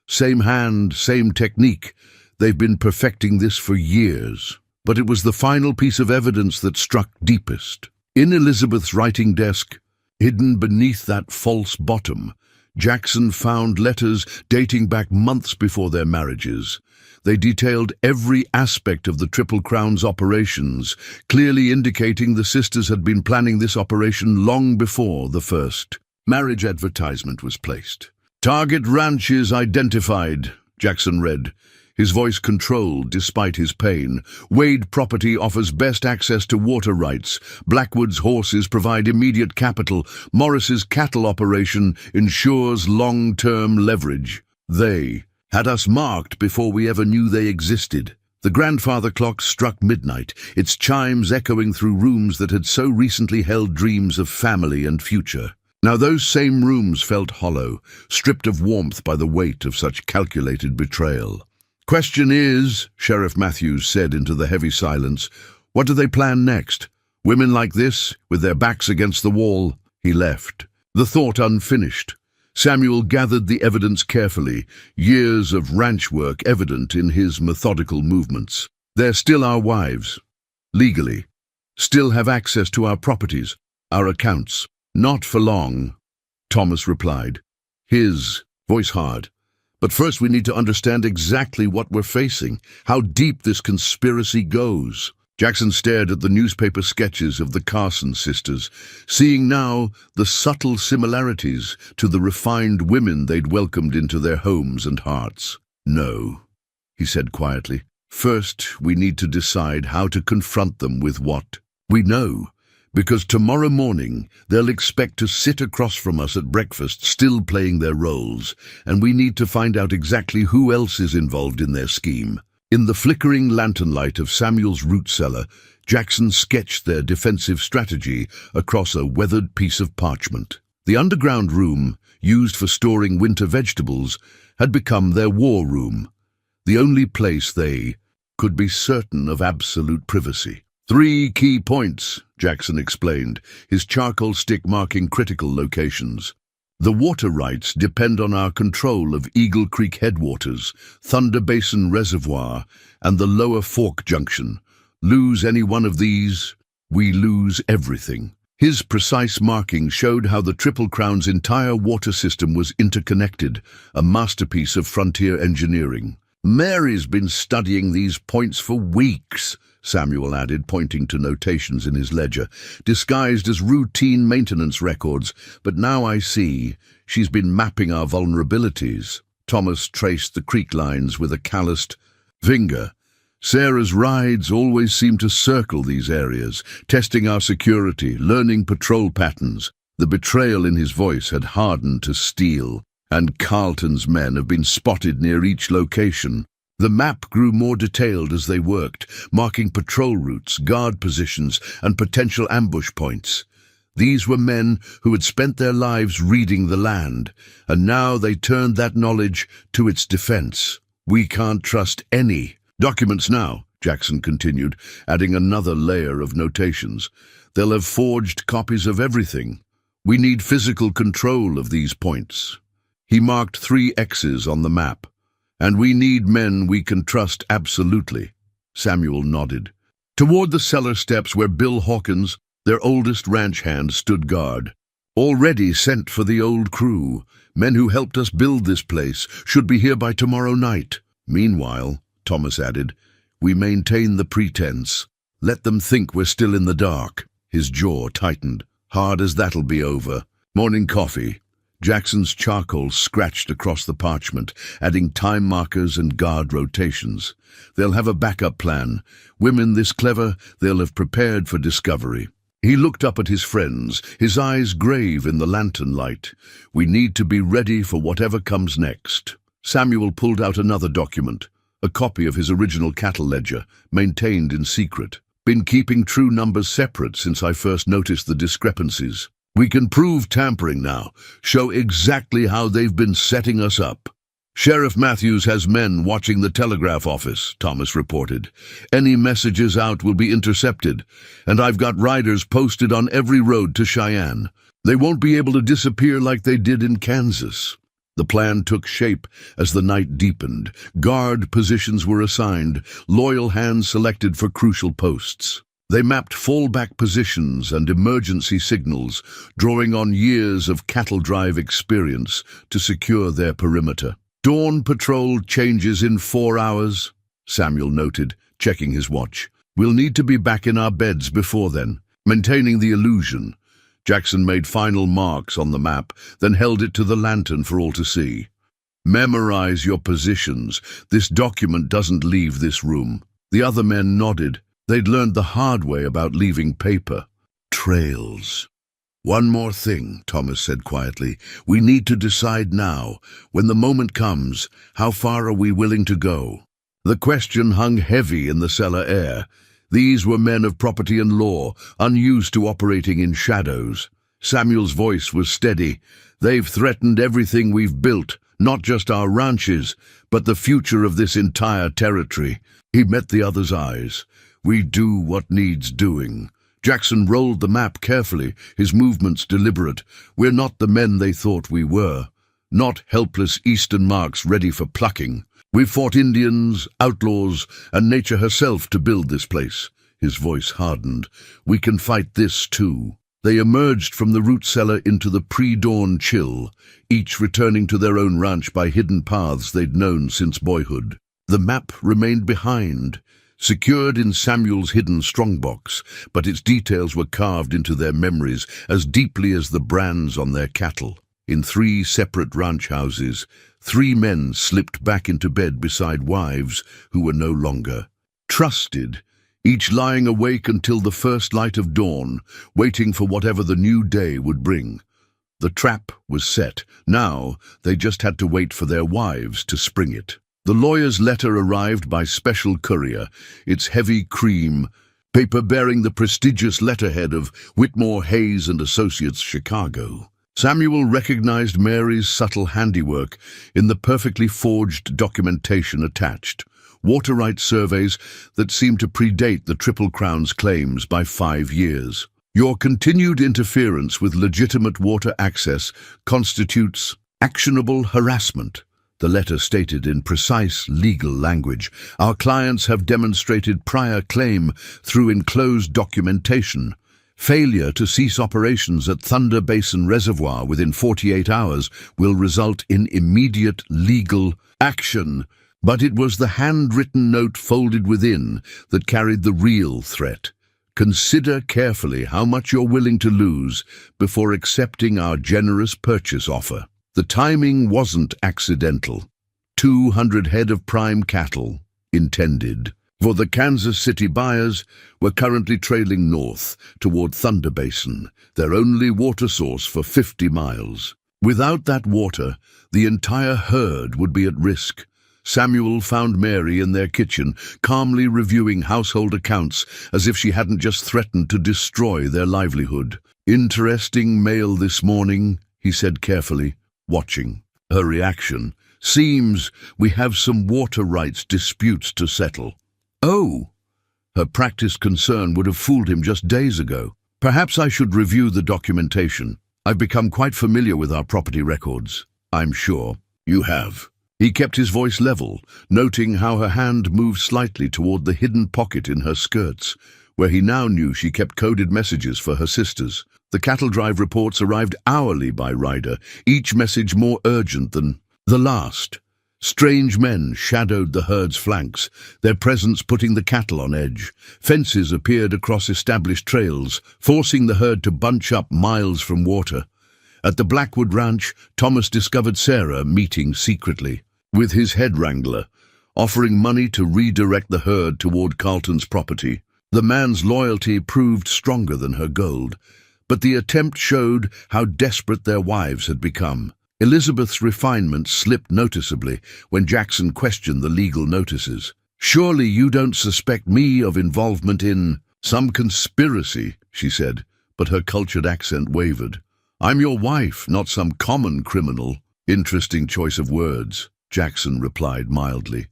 S1: Same hand, same technique. They've been perfecting this for years. But it was the final piece of evidence that struck deepest. In Elizabeth's writing desk, hidden beneath that false bottom, Jackson found letters dating back months before their marriages. They detailed every aspect of the Triple Crown's operations, clearly indicating the sisters had been planning this operation long before the first marriage advertisement was placed. Target ranches identified, Jackson read, his voice controlled despite his pain. Wade Property offers best access to water rights. Blackwood's horses provide immediate capital. Morris's cattle operation ensures long-term leverage. They had us marked before we ever knew they existed. The grandfather clock struck midnight, its chimes echoing through rooms that had so recently held dreams of family and future. Now those same rooms felt hollow, stripped of warmth by the weight of such calculated betrayal. "Question is," Sheriff Matthews said into the heavy silence, "what do they plan next? Women like this, with their backs against the wall?" He left, the thought unfinished. Samuel gathered the evidence carefully, years of ranch work evident in his methodical movements. "They're still our wives, legally, still have access to our properties, our accounts." "Not for long," Thomas replied, his voice hard. "But first we need to understand exactly what we're facing, how deep this conspiracy goes." Jackson stared at the newspaper sketches of the Carson sisters, seeing now the subtle similarities to the refined women they'd welcomed into their homes and hearts. "No," he said quietly. "First, we need to decide how to confront them with what we know. Because tomorrow morning they'll expect to sit across from us at breakfast still playing their roles, and we need to find out exactly who else is involved in their scheme." In the flickering lantern light of Samuel's root cellar, Jackson sketched their defensive strategy across a weathered piece of parchment. The underground room, used for storing winter vegetables, had become their war room, the only place they could be certain of absolute privacy. 3 key points, Jackson explained, his charcoal stick marking critical locations. The water rights depend on our control of Eagle Creek headwaters, Thunder Basin Reservoir, and the Lower Fork Junction. Lose any one of these, we lose everything. His precise marking showed how the Triple Crown's entire water system was interconnected, a masterpiece of frontier engineering. "Mary's been studying these points for weeks," Samuel added, pointing to notations in his ledger, disguised as routine maintenance records. "But now I see, she's been mapping our vulnerabilities." Thomas traced the creek lines with a calloused finger. "Sarah's rides always seem to circle these areas, testing our security, learning patrol patterns." The betrayal in his voice had hardened to steel, "and Carlton's men have been spotted near each location." The map grew more detailed as they worked, marking patrol routes, guard positions, and potential ambush points. These were men who had spent their lives reading the land, and now they turned that knowledge to its defense. "We can't trust any documents now," Jackson continued, adding another layer of notations. "They'll have forged copies of everything. We need physical control of these points." He marked 3 X's on the map. And we need men we can trust absolutely. Samuel nodded. Toward the cellar steps where Bill Hawkins, their oldest ranch hand, stood guard. Already sent for the old crew. Men who helped us build this place should be here by tomorrow night. Meanwhile, Thomas added, we maintain the pretense. Let them think we're still in the dark. His jaw tightened. Hard as that'll be over. Morning coffee. Jackson's charcoal scratched across the parchment, adding time markers and guard rotations. They'll have a backup plan. Women this clever, they'll have prepared for discovery. He looked up at his friends, his eyes grave in the lantern light. We need to be ready for whatever comes next. Samuel pulled out another document, a copy of his original cattle ledger, maintained in secret. Been keeping true numbers separate since I first noticed the discrepancies. We can prove tampering now, show exactly how they've been setting us up. Sheriff Matthews has men watching the telegraph office, Thomas reported. Any messages out will be intercepted, and I've got riders posted on every road to Cheyenne. They won't be able to disappear like they did in Kansas. The plan took shape as the night deepened. Guard positions were assigned, loyal hands selected for crucial posts. They mapped fallback positions and emergency signals, drawing on years of cattle drive experience to secure their perimeter. Dawn patrol changes in 4 hours, Samuel noted, checking his watch. We'll need to be back in our beds before then, maintaining the illusion. Jackson made final marks on the map, then held it to the lantern for all to see. Memorize your positions. This document doesn't leave this room. The other men nodded. They'd learned the hard way about leaving paper. Trails. One more thing, Thomas said quietly. We need to decide now, when the moment comes, how far are we willing to go? The question hung heavy in the cellar air. These were men of property and law, unused to operating in shadows. Samuel's voice was steady. They've threatened everything we've built, not just our ranches, but the future of this entire territory. He met the other's eyes. We do what needs doing. Jackson rolled the map carefully, his movements deliberate. We're not the men they thought we were. Not helpless eastern marks ready for plucking. We've fought Indians, outlaws, and nature herself to build this place. His voice hardened. We can fight this too. They emerged from the root cellar into the pre-dawn chill, each returning to their own ranch by hidden paths they'd known since boyhood. The map remained behind, secured in Samuel's hidden strongbox, but its details were carved into their memories as deeply as the brands on their cattle. In 3 separate ranch houses, 3 men slipped back into bed beside wives who were no longer trusted, each lying awake until the first light of dawn, waiting for whatever the new day would bring. The trap was set. Now they just had to wait for their wives to spring it. The lawyer's letter arrived by special courier, its heavy cream, paper bearing the prestigious letterhead of Whitmore, Hayes and Associates, Chicago. Samuel recognized Mary's subtle handiwork in the perfectly forged documentation attached, water rights surveys that seemed to predate the Triple Crown's claims by 5 years. Your continued interference with legitimate water access constitutes actionable harassment, the letter stated in precise legal language. Our clients have demonstrated prior claim through enclosed documentation. Failure to cease operations at Thunder Basin Reservoir within 48 hours will result in immediate legal action. But it was the handwritten note folded within that carried the real threat. Consider carefully how much you're willing to lose before accepting our generous purchase offer. The timing wasn't accidental. 200 head of prime cattle, intended for the Kansas City buyers, were currently trailing north toward Thunder Basin, their only water source for 50 miles. Without that water, the entire herd would be at risk. Samuel found Mary in their kitchen, calmly reviewing household accounts as if she hadn't just threatened to destroy their livelihood. Interesting mail this morning, he said carefully, watching her reaction. Seems we have some water rights disputes to settle. Oh, her practiced concern would have fooled him just days ago. Perhaps I should review the documentation. I've become quite familiar with our property records. I'm sure you have. He kept his voice level, noting how her hand moved slightly toward the hidden pocket in her skirts, where he now knew she kept coded messages for her sisters. The cattle drive reports arrived hourly by rider, each message more urgent than the last. Strange men shadowed the herd's flanks, their presence putting the cattle on edge. Fences appeared across established trails, forcing the herd to bunch up miles from water. At the Blackwood Ranch, Thomas discovered Sarah meeting secretly with his head wrangler, offering money to redirect the herd toward Carlton's property. The man's loyalty proved stronger than her gold, but the attempt showed how desperate their wives had become. Elizabeth's refinement slipped noticeably when Jackson questioned the legal notices. "Surely you don't suspect me of involvement in some conspiracy," she said, but her cultured accent wavered. "I'm your wife, not some common criminal." "Interesting choice of words," Jackson replied mildly.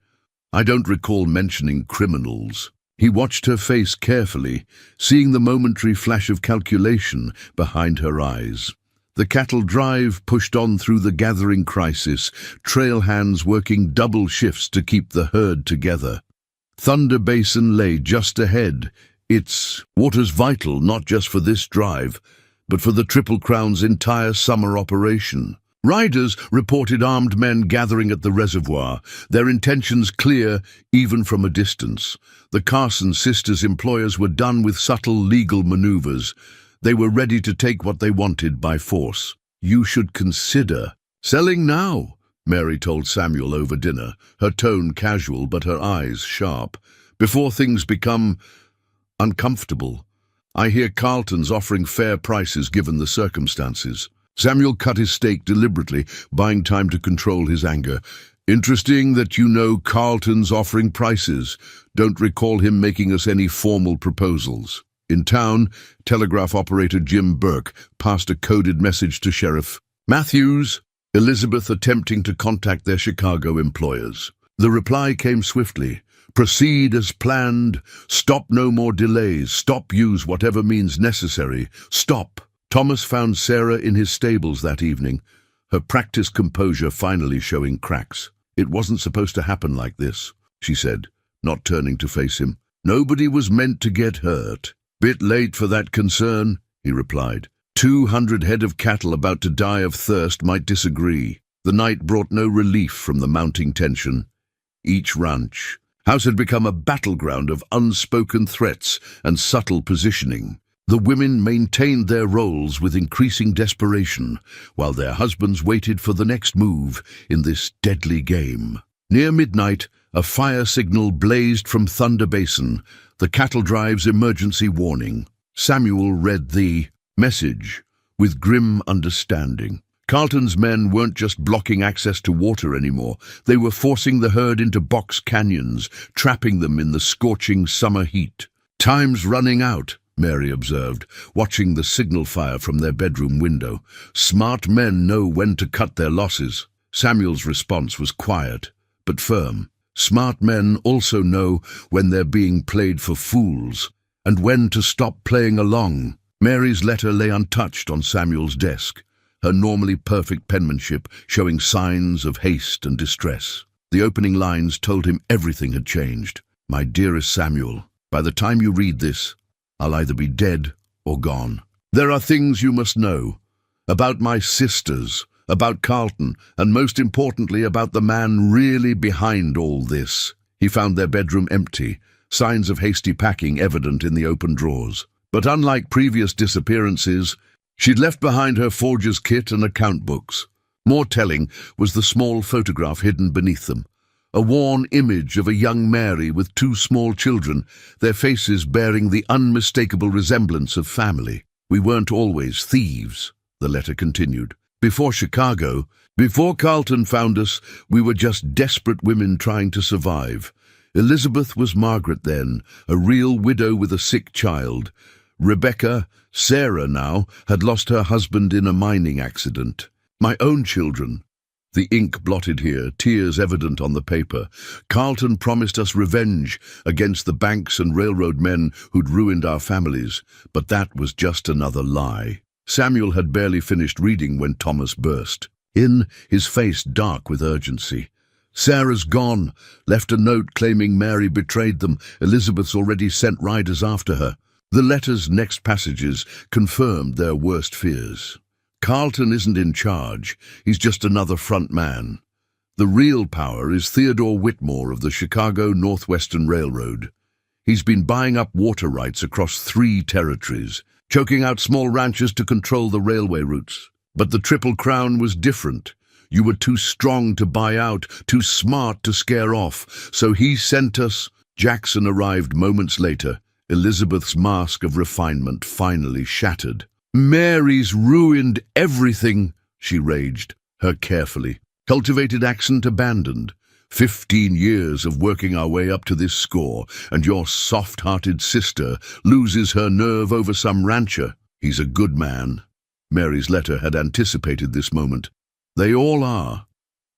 S1: "I don't recall mentioning criminals." He watched her face carefully, seeing the momentary flash of calculation behind her eyes. The cattle drive pushed on through the gathering crisis, trail hands working double shifts to keep the herd together. Thunder Basin lay just ahead. Its water's vital not just for this drive, but for the Triple Crown's entire summer operation. Riders reported armed men gathering at the reservoir, their intentions clear even from a distance. The Carson sisters' employers were done with subtle legal maneuvers. They were ready to take what they wanted by force. "You should consider selling now," Mary told Samuel over dinner, her tone casual but her eyes sharp, "before things become uncomfortable. I hear Carlton's offering fair prices given the circumstances." Samuel cut his steak deliberately, buying time to control his anger. "Interesting that you know Carlton's offering prices. Don't recall him making us any formal proposals." In town, telegraph operator Jim Burke passed a coded message to Sheriff Matthews, Elizabeth attempting to contact their Chicago employers. The reply came swiftly. "Proceed as planned. Stop, no more delays. Stop, use whatever means necessary. Stop." Thomas found Sarah in his stables that evening, her practiced composure finally showing cracks. "It wasn't supposed to happen like this," she said, not turning to face him. "Nobody was meant to get hurt." "Bit late for that concern," he replied. 200 head of cattle about to die of thirst might disagree. The night brought no relief from the mounting tension. Each ranch house had become a battleground of unspoken threats and subtle positioning. The women maintained their roles with increasing desperation, while their husbands waited for the next move in this deadly game. Near midnight, a fire signal blazed from Thunder Basin, the cattle drive's emergency warning. Samuel read the message with grim understanding. Carlton's men weren't just blocking access to water anymore. They were forcing the herd into box canyons, trapping them in the scorching summer heat. "Time's running out," Mary observed, watching the signal fire from their bedroom window. "Smart men know when to cut their losses." Samuel's response was quiet, but firm. "Smart men also know when they're being played for fools, and when to stop playing along." Mary's letter lay untouched on Samuel's desk, her normally perfect penmanship showing signs of haste and distress. The opening lines told him everything had changed. "My dearest Samuel, by the time you read this, I'll either be dead or gone. There are things you must know about my sisters, about Carlton, and most importantly about the man really behind all this." He found their bedroom empty, signs of hasty packing evident in the open drawers. But unlike previous disappearances, she'd left behind her forger's kit and account books. More telling was the small photograph hidden beneath them. A worn image of a young Mary with two small children, their faces bearing the unmistakable resemblance of family. "We weren't always thieves," the letter continued. "Before Chicago, before Carlton found us, we were just desperate women trying to survive. Elizabeth was Margaret then, a real widow with a sick child. Rebecca, Sarah now, had lost her husband in a mining accident. My own children." The ink blotted here, tears evident on the paper. "Carlton promised us revenge against the banks and railroad men who'd ruined our families, but that was just another lie." Samuel had barely finished reading when Thomas burst in, his face dark with urgency. Sarah's gone, left a note claiming Mary betrayed them. Elizabeth's already sent riders after her. The letter's next passages confirmed their worst fears. Carlton isn't in charge, he's just another front man. The real power is Theodore Whitmore of the Chicago Northwestern Railroad. He's been buying up water rights across 3 territories, choking out small ranchers to control the railway routes. But the Triple Crown was different. You were too strong to buy out, too smart to scare off, so he sent us. Jackson arrived moments later, Elizabeth's mask of refinement finally shattered. "Mary's ruined everything," she raged, her carefully cultivated accent abandoned. 15 years of working our way up to this score, and your soft-hearted sister loses her nerve over some rancher. He's a good man. Mary's letter had anticipated this moment. They all are.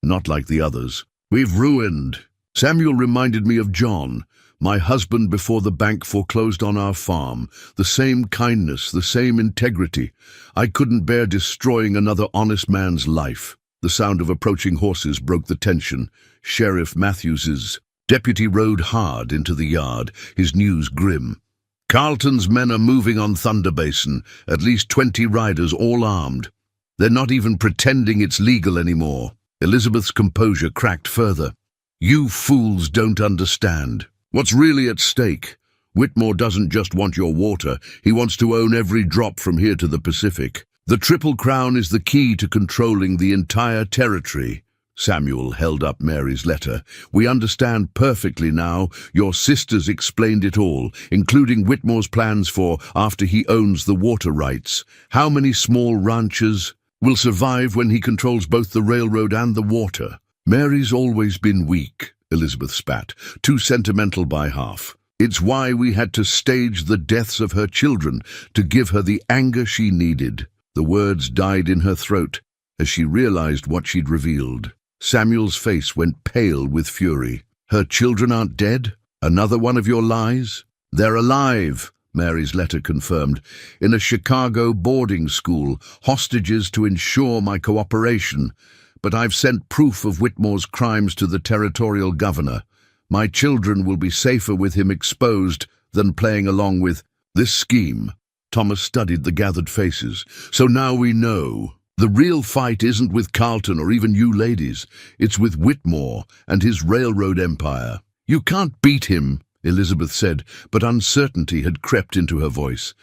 S1: Not like the others. We've ruined. Samuel reminded me of John, my husband before the bank foreclosed on our farm. The same kindness, the same integrity. I couldn't bear destroying another honest man's life. The sound of approaching horses broke the tension. Sheriff Matthews's deputy rode hard into the yard, his news grim. "Carlton's men are moving on Thunder Basin, at least 20 riders, all armed. They're not even pretending it's legal anymore." Elizabeth's composure cracked further. "You fools don't understand. What's really at stake? Whitmore doesn't just want your water, he wants to own every drop from here to the Pacific. The Triple Crown is the key to controlling the entire territory." Samuel held up Mary's letter. "We understand perfectly now. Your sisters explained it all, including Whitmore's plans for after he owns the water rights. How many small ranchers will survive when he controls both the railroad and the water?" "Mary's always been weak," Elizabeth spat, "too sentimental by half. It's why we had to stage the deaths of her children, to give her the anger she needed." The words died in her throat as she realized what she'd revealed. Samuel's face went pale with fury. "Her children aren't dead? Another one of your lies?" "They're alive," Mary's letter confirmed, "in a Chicago boarding school, hostages to ensure my cooperation. But I've sent proof of Whitmore's crimes to the territorial governor. My children will be safer with him exposed than playing along with this scheme." Thomas studied the gathered faces. "So now we know. The real fight isn't with Carlton or even you ladies. It's with Whitmore and his railroad empire." "You can't beat him," Elizabeth said, but uncertainty had crept into her voice.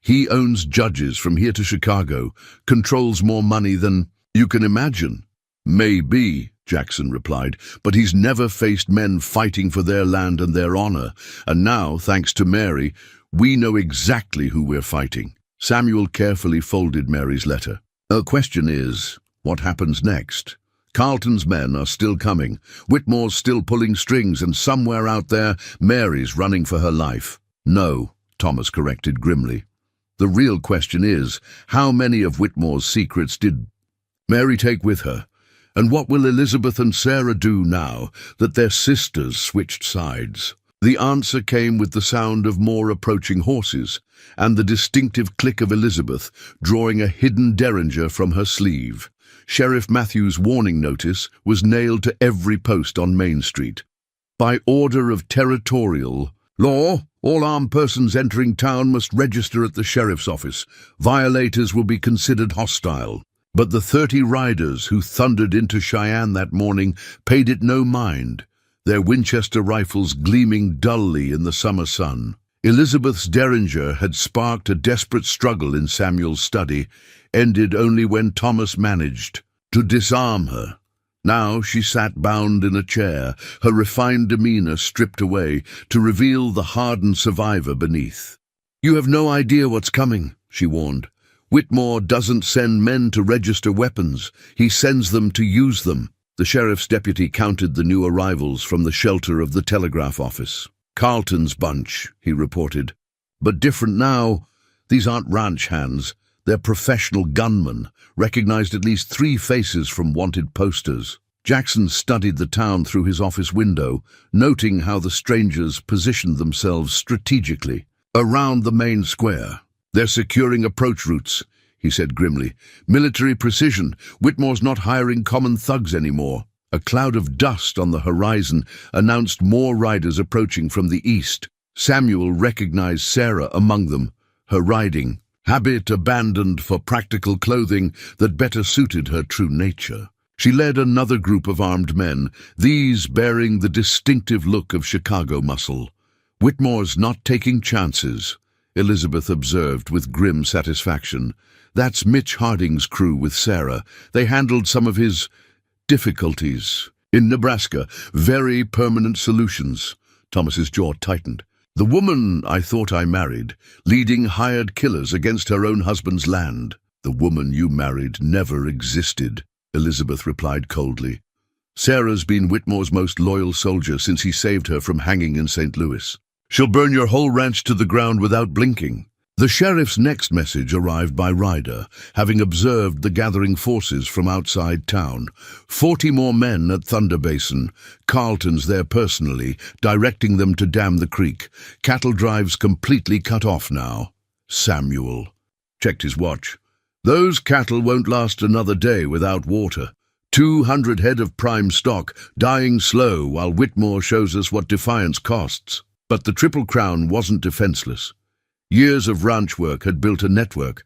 S1: "He owns judges from here to Chicago, controls more money than you can imagine." "Maybe," Jackson replied, "but he's never faced men fighting for their land and their honor. And now, thanks to Mary, we know exactly who we're fighting." Samuel carefully folded Mary's letter. "The question is, what happens next? Carlton's men are still coming. Whitmore's still pulling strings, and somewhere out there, Mary's running for her life." "No," Thomas corrected grimly. "The real question is, how many of Whitmore's secrets did Mary take with her? And what will Elizabeth and Sarah do now that their sisters switched sides?" The answer came with the sound of more approaching horses, and the distinctive click of Elizabeth drawing a hidden derringer from her sleeve. Sheriff Matthews' warning notice was nailed to every post on Main Street. "By order of territorial law, all armed persons entering town must register at the sheriff's office. Violators will be considered hostile." But the 30 riders who thundered into Cheyenne that morning paid it no mind, their Winchester rifles gleaming dully in the summer sun. Elizabeth's derringer had sparked a desperate struggle in Samuel's study, ended only when Thomas managed to disarm her. Now she sat bound in a chair, her refined demeanor stripped away to reveal the hardened survivor beneath. "You have no idea what's coming," she warned. "Whitmore doesn't send men to register weapons. He sends them to use them." The sheriff's deputy counted the new arrivals from the shelter of the telegraph office. "Carlton's bunch," he reported. "But different now. These aren't ranch hands. They're professional gunmen, recognized at least 3 faces from wanted posters." Jackson studied the town through his office window, noting how the strangers positioned themselves strategically around the main square. "They're securing approach routes," he said grimly. "Military precision. Whitmore's not hiring common thugs anymore." A cloud of dust on the horizon announced more riders approaching from the east. Samuel recognized Sarah among them, her riding habit abandoned for practical clothing that better suited her true nature. She led another group of armed men, these bearing the distinctive look of Chicago muscle. "Whitmore's not taking chances," Elizabeth observed with grim satisfaction. "That's Mitch Harding's crew with Sarah. They handled some of his difficulties in Nebraska. Very permanent solutions." Thomas's jaw tightened. "The woman I thought I married, leading hired killers against her own husband's land." "The woman you married never existed," Elizabeth replied coldly. "Sarah's been Whitmore's most loyal soldier since he saved her from hanging in St. Louis. She'll burn your whole ranch to the ground without blinking." The sheriff's next message arrived by rider, having observed the gathering forces from outside town. 40 more men at Thunder Basin. Carlton's there personally, directing them to dam the creek. Cattle drives completely cut off now. Samuel checked his watch. "Those cattle won't last another day without water. 200 head of prime stock, dying slow while Whitmore shows us what defiance costs." But the Triple Crown wasn't defenseless. Years of ranch work had built a network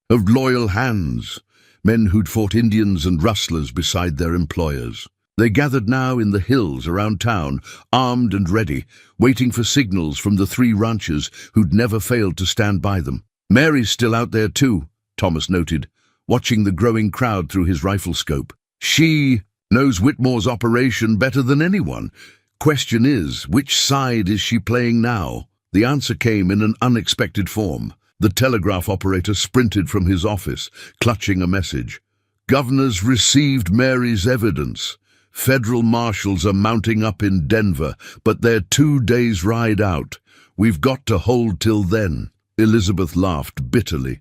S1: of loyal hands, men who'd fought Indians and rustlers beside their employers. They gathered now in the hills around town, armed and ready, waiting for signals from the 3 ranchers who'd never failed to stand by them. "Mary's still out there too," Thomas noted, watching the growing crowd through his rifle scope. "She knows Whitmore's operation better than anyone. Question is, which side is she playing now?" The answer came in an unexpected form. The telegraph operator sprinted from his office, clutching a message. "Governor's received Mary's evidence. Federal marshals are mounting up in Denver, but they're 2 days' ride out. We've got to hold till then." Elizabeth laughed bitterly.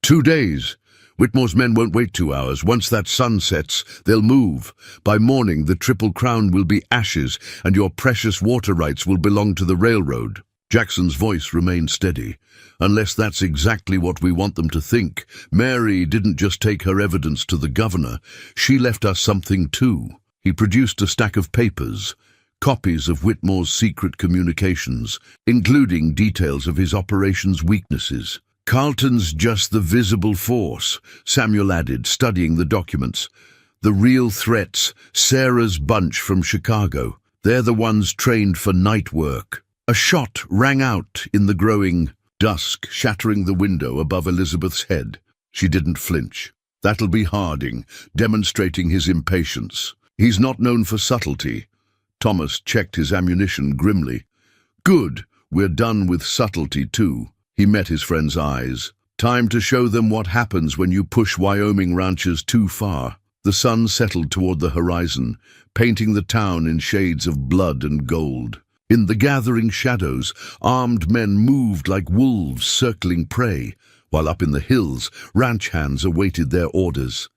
S1: 2 days? Whitmore's men won't wait 2 hours. Once that sun sets, they'll move. By morning, the Triple Crown will be ashes, and your precious water rights will belong to the railroad. Jackson's voice remained steady. "Unless that's exactly what we want them to think. Mary didn't just take her evidence to the governor. She left us something too." He produced a stack of papers, copies of Whitmore's secret communications, including details of his operation's weaknesses. "Carlton's just the visible force," Samuel added, studying the documents. "The real threats, Sarah's bunch from Chicago. They're the ones trained for night work." A shot rang out in the growing dusk, shattering the window above Elizabeth's head. She didn't flinch. "That'll be Harding, demonstrating his impatience. He's not known for subtlety." Thomas checked his ammunition grimly. "Good, we're done with subtlety too." He met his friend's eyes. "Time to show them what happens when you push Wyoming ranchers too far." The sun settled toward the horizon, painting the town in shades of blood and gold. In the gathering shadows, armed men moved like wolves circling prey, while up in the hills, ranch hands awaited their orders.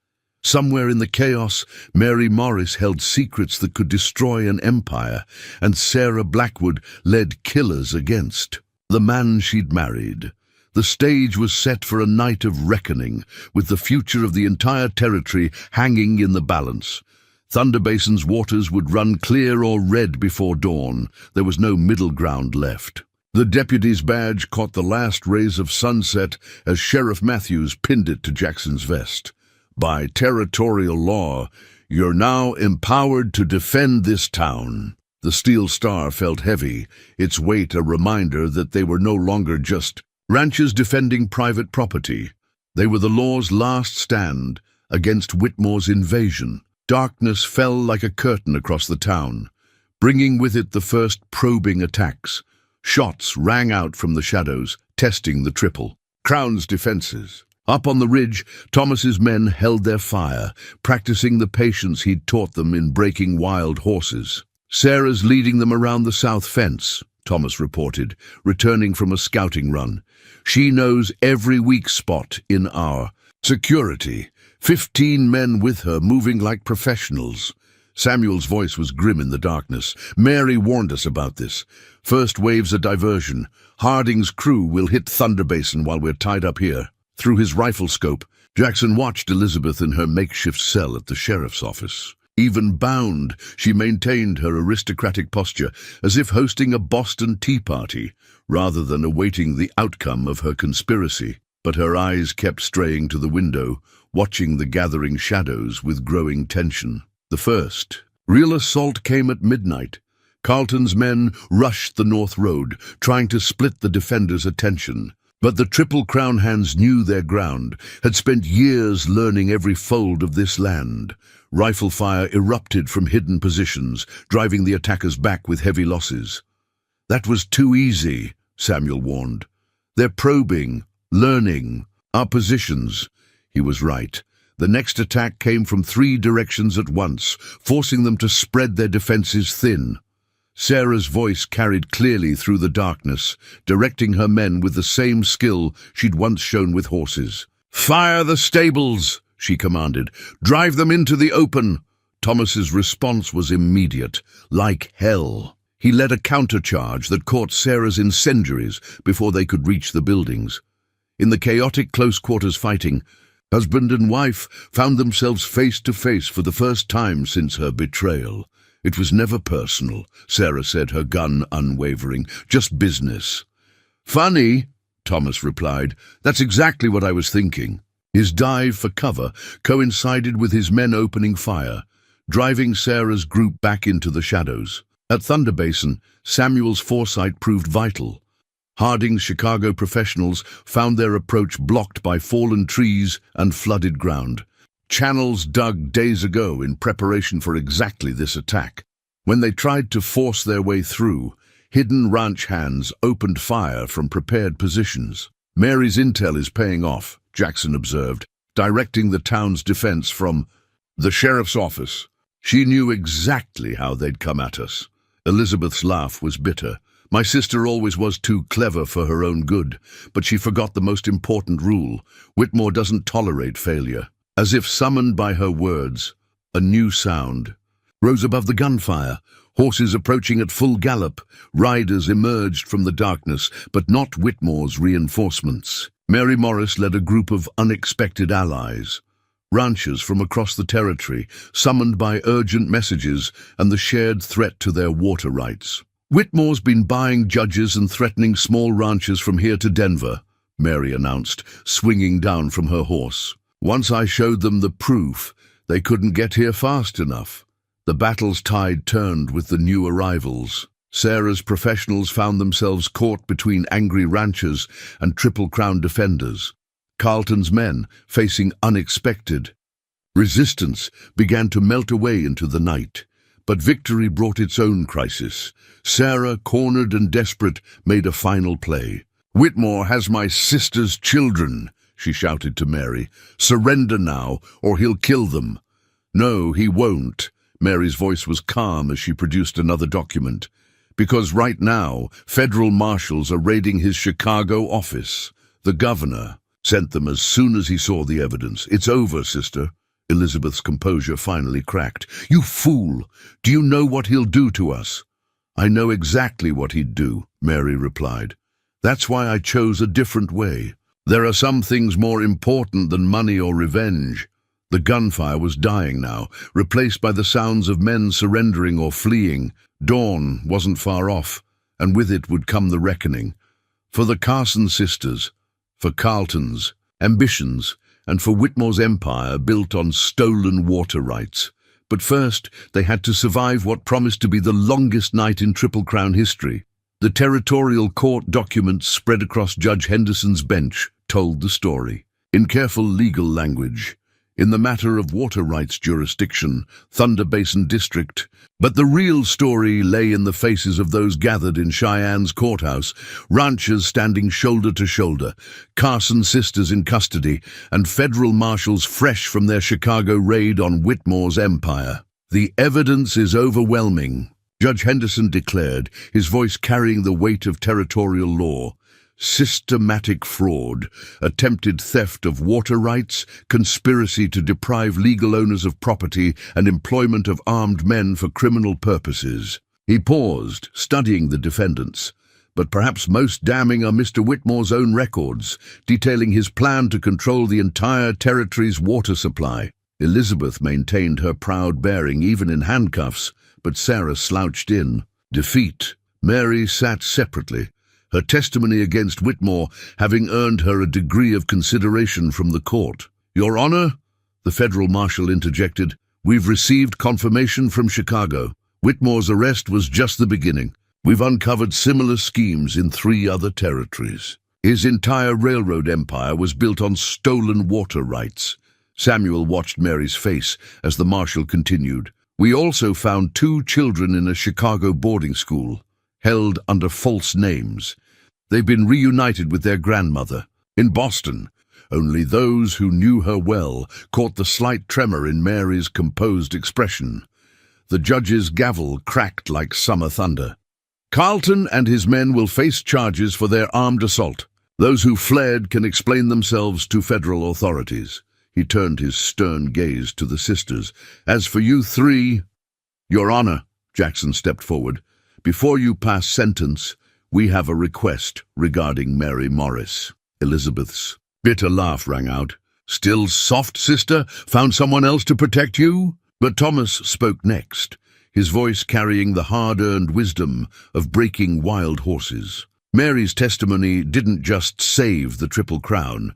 S1: Somewhere in the chaos, Mary Morris held secrets that could destroy an empire, and Sarah Blackwood led killers against the man she'd married. The stage was set for a night of reckoning, with the future of the entire territory hanging in the balance. Thunder Basin's waters would run clear or red before dawn. There was no middle ground left. The deputy's badge caught the last rays of sunset as Sheriff Matthews pinned it to Jackson's vest. "By territorial law, you're now empowered to defend this town." The steel star felt heavy, its weight a reminder that they were no longer just ranchers defending private property. They were the law's last stand against Whitmore's invasion. Darkness fell like a curtain across the town, bringing with it the first probing attacks. Shots rang out from the shadows, testing the Triple Crown's defenses. Up on the ridge, Thomas's men held their fire, practicing the patience he'd taught them in breaking wild horses. "Sarah's leading them around the south fence," Thomas reported, returning from a scouting run. "She knows every weak spot in our security. 15 men with her, moving like professionals." Samuel's voice was grim in the darkness. "Mary warned us about this. First wave's a diversion. Harding's crew will hit Thunder Basin while we're tied up here." Through his rifle scope, Jackson watched Elizabeth in her makeshift cell at the sheriff's office. Even bound, she maintained her aristocratic posture, as if hosting a Boston Tea Party, rather than awaiting the outcome of her conspiracy. But her eyes kept straying to the window, watching the gathering shadows with growing tension. The first real assault came at midnight. Carlton's men rushed the North Road, trying to split the defenders' attention. But the Triple Crown hands knew their ground, had spent years learning every fold of this land. Rifle fire erupted from hidden positions, driving the attackers back with heavy losses. "That was too easy," Samuel warned. "They're probing, learning our positions." He was right. The next attack came from 3 directions at once, forcing them to spread their defenses thin. Sarah's voice carried clearly through the darkness, directing her men with the same skill she'd once shown with horses. "Fire the stables!" she commanded. "Drive them into the open!" Thomas's response was immediate, like hell. He led a countercharge that caught Sarah's incendiaries before they could reach the buildings. In the chaotic close-quarters fighting, husband and wife found themselves face to face for the first time since her betrayal. "It was never personal," Sarah said, her gun unwavering. "Just business." "Funny," Thomas replied. "That's exactly what I was thinking." His dive for cover coincided with his men opening fire, driving Sarah's group back into the shadows. At Thunder Basin, Samuel's foresight proved vital. Harding's Chicago professionals found their approach blocked by fallen trees and flooded ground. Channels dug days ago in preparation for exactly this attack. When they tried to force their way through, hidden ranch hands opened fire from prepared positions. "Mary's intel is paying off," Jackson observed, directing the town's defense from the sheriff's office. "She knew exactly how they'd come at us." Elizabeth's laugh was bitter. "My sister always was too clever for her own good, but she forgot the most important rule. Whitmore doesn't tolerate failure." As if summoned by her words, a new sound rose above the gunfire. Horses approaching at full gallop, riders emerged from the darkness, but not Whitmore's reinforcements. Mary Morris led a group of unexpected allies. Ranchers from across the territory, summoned by urgent messages and the shared threat to their water rights. "Whitmore's been buying judges and threatening small ranchers from here to Denver," Mary announced, swinging down from her horse. "Once I showed them the proof, they couldn't get here fast enough." The battle's tide turned with the new arrivals. Sarah's professionals found themselves caught between angry ranchers and Triple Crown defenders. Carlton's men, facing unexpected resistance, began to melt away into the night. But victory brought its own crisis. Sarah, cornered and desperate, made a final play. "Whitmore has my sister's children," she shouted to Mary. "Surrender now, or he'll kill them." "No, he won't." Mary's voice was calm as she produced another document. "Because right now, federal marshals are raiding his Chicago office. The governor sent them as soon as he saw the evidence. It's over, sister." Elizabeth's composure finally cracked. "You fool! Do you know what he'll do to us?" "I know exactly what he'd do," Mary replied. "That's why I chose a different way. There are some things more important than money or revenge." The gunfire was dying now, replaced by the sounds of men surrendering or fleeing. Dawn wasn't far off, and with it would come the reckoning. For the Carson sisters, for Carlton's ambitions, and for Whitmore's empire built on stolen water rights. But first, they had to survive what promised to be the longest night in Triple Crown history. The territorial court documents spread across Judge Henderson's bench told the story. In careful legal language, in the matter of water rights jurisdiction, Thunder Basin District. But the real story lay in the faces of those gathered in Cheyenne's courthouse, ranchers standing shoulder to shoulder, Carson sisters in custody, and federal marshals fresh from their Chicago raid on Whitmore's empire. "The evidence is overwhelming," Judge Henderson declared, his voice carrying the weight of territorial law. "Systematic fraud, attempted theft of water rights, conspiracy to deprive legal owners of property, and employment of armed men for criminal purposes." He paused, studying the defendants. But perhaps most damning are Mr. Whitmore's own records, detailing his plan to control the entire territory's water supply. Elizabeth maintained her proud bearing even in handcuffs, but Sarah slouched in. Defeat. Mary sat separately, her testimony against Whitmore having earned her a degree of consideration from the court. "Your Honor," the federal marshal interjected, "we've received confirmation from Chicago. Whitmore's arrest was just the beginning. We've uncovered similar schemes in 3 other territories. His entire railroad empire was built on stolen water rights." Samuel watched Mary's face as the marshal continued. "We also found 2 children in a Chicago boarding school, held under false names. They've been reunited with their grandmother. In Boston, only those who knew her well caught the slight tremor in Mary's composed expression. The judge's gavel cracked like summer thunder. "Carlton and his men will face charges for their armed assault. Those who fled can explain themselves to federal authorities." He turned his stern gaze to the sisters. "As for you 3, Your Honor," Jackson stepped forward, "before you pass sentence, we have a request regarding Mary Morris." Elizabeth's bitter laugh rang out. "Still soft, sister? Found someone else to protect you?" But Thomas spoke next, his voice carrying the hard-earned wisdom of breaking wild horses. Mary's testimony didn't just save the Triple Crown.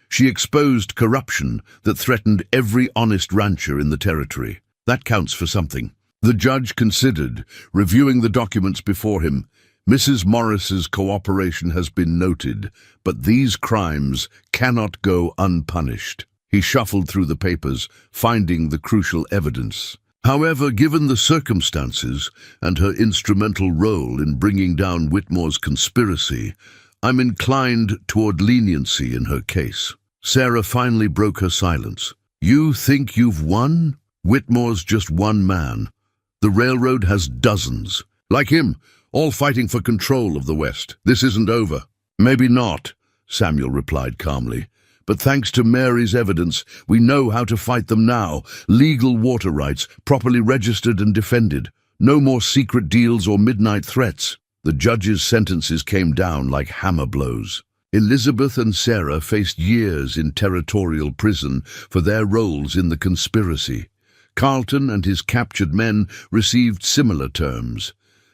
S1: She exposed corruption that threatened every honest rancher in the territory. That counts for something. The judge considered, reviewing the documents before him. "Mrs. Morris's cooperation has been noted, but these crimes cannot go unpunished." He shuffled through the papers, finding the crucial evidence. "However, given the circumstances and her instrumental role in bringing down Whitmore's conspiracy, I'm inclined toward leniency in her case." Sarah finally broke her silence. "You think you've won? Whitmore's just one man. The railroad has dozens, like him, all fighting for control of the West. This isn't over." "Maybe not," Samuel replied calmly. "But thanks to Mary's evidence, we know how to fight them now. Legal water rights, properly registered and defended. No more secret deals or midnight threats." The judge's sentences came down like hammer blows. Elizabeth and Sarah faced years in territorial prison for their roles in the conspiracy. Carlton and his captured men received similar terms.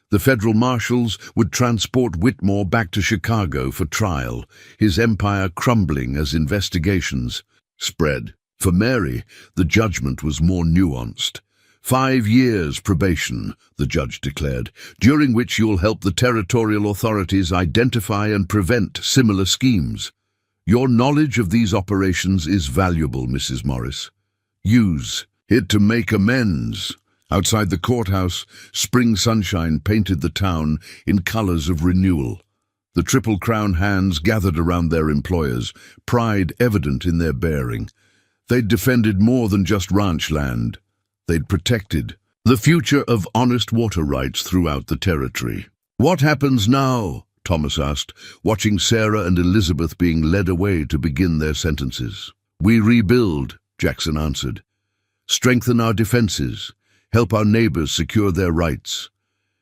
S1: The federal marshals would transport Whitmore back to Chicago for trial, his empire crumbling as investigations spread. For Mary, the judgment was more nuanced. 5 years probation, the judge declared, during which you'll help the territorial authorities identify and prevent similar schemes. Your knowledge of these operations is valuable, Mrs. Morris. Use it to make amends. Outside the courthouse, spring sunshine painted the town in colors of renewal. The Triple Crown hands gathered around their employers, pride evident in their bearing. They'd defended more than just ranch land. They'd protected the future of honest water rights throughout the territory. "What happens now?" Thomas asked, watching Sarah and Elizabeth being led away to begin their sentences. "We rebuild," Jackson answered. "Strengthen our defenses. Help our neighbors secure their rights.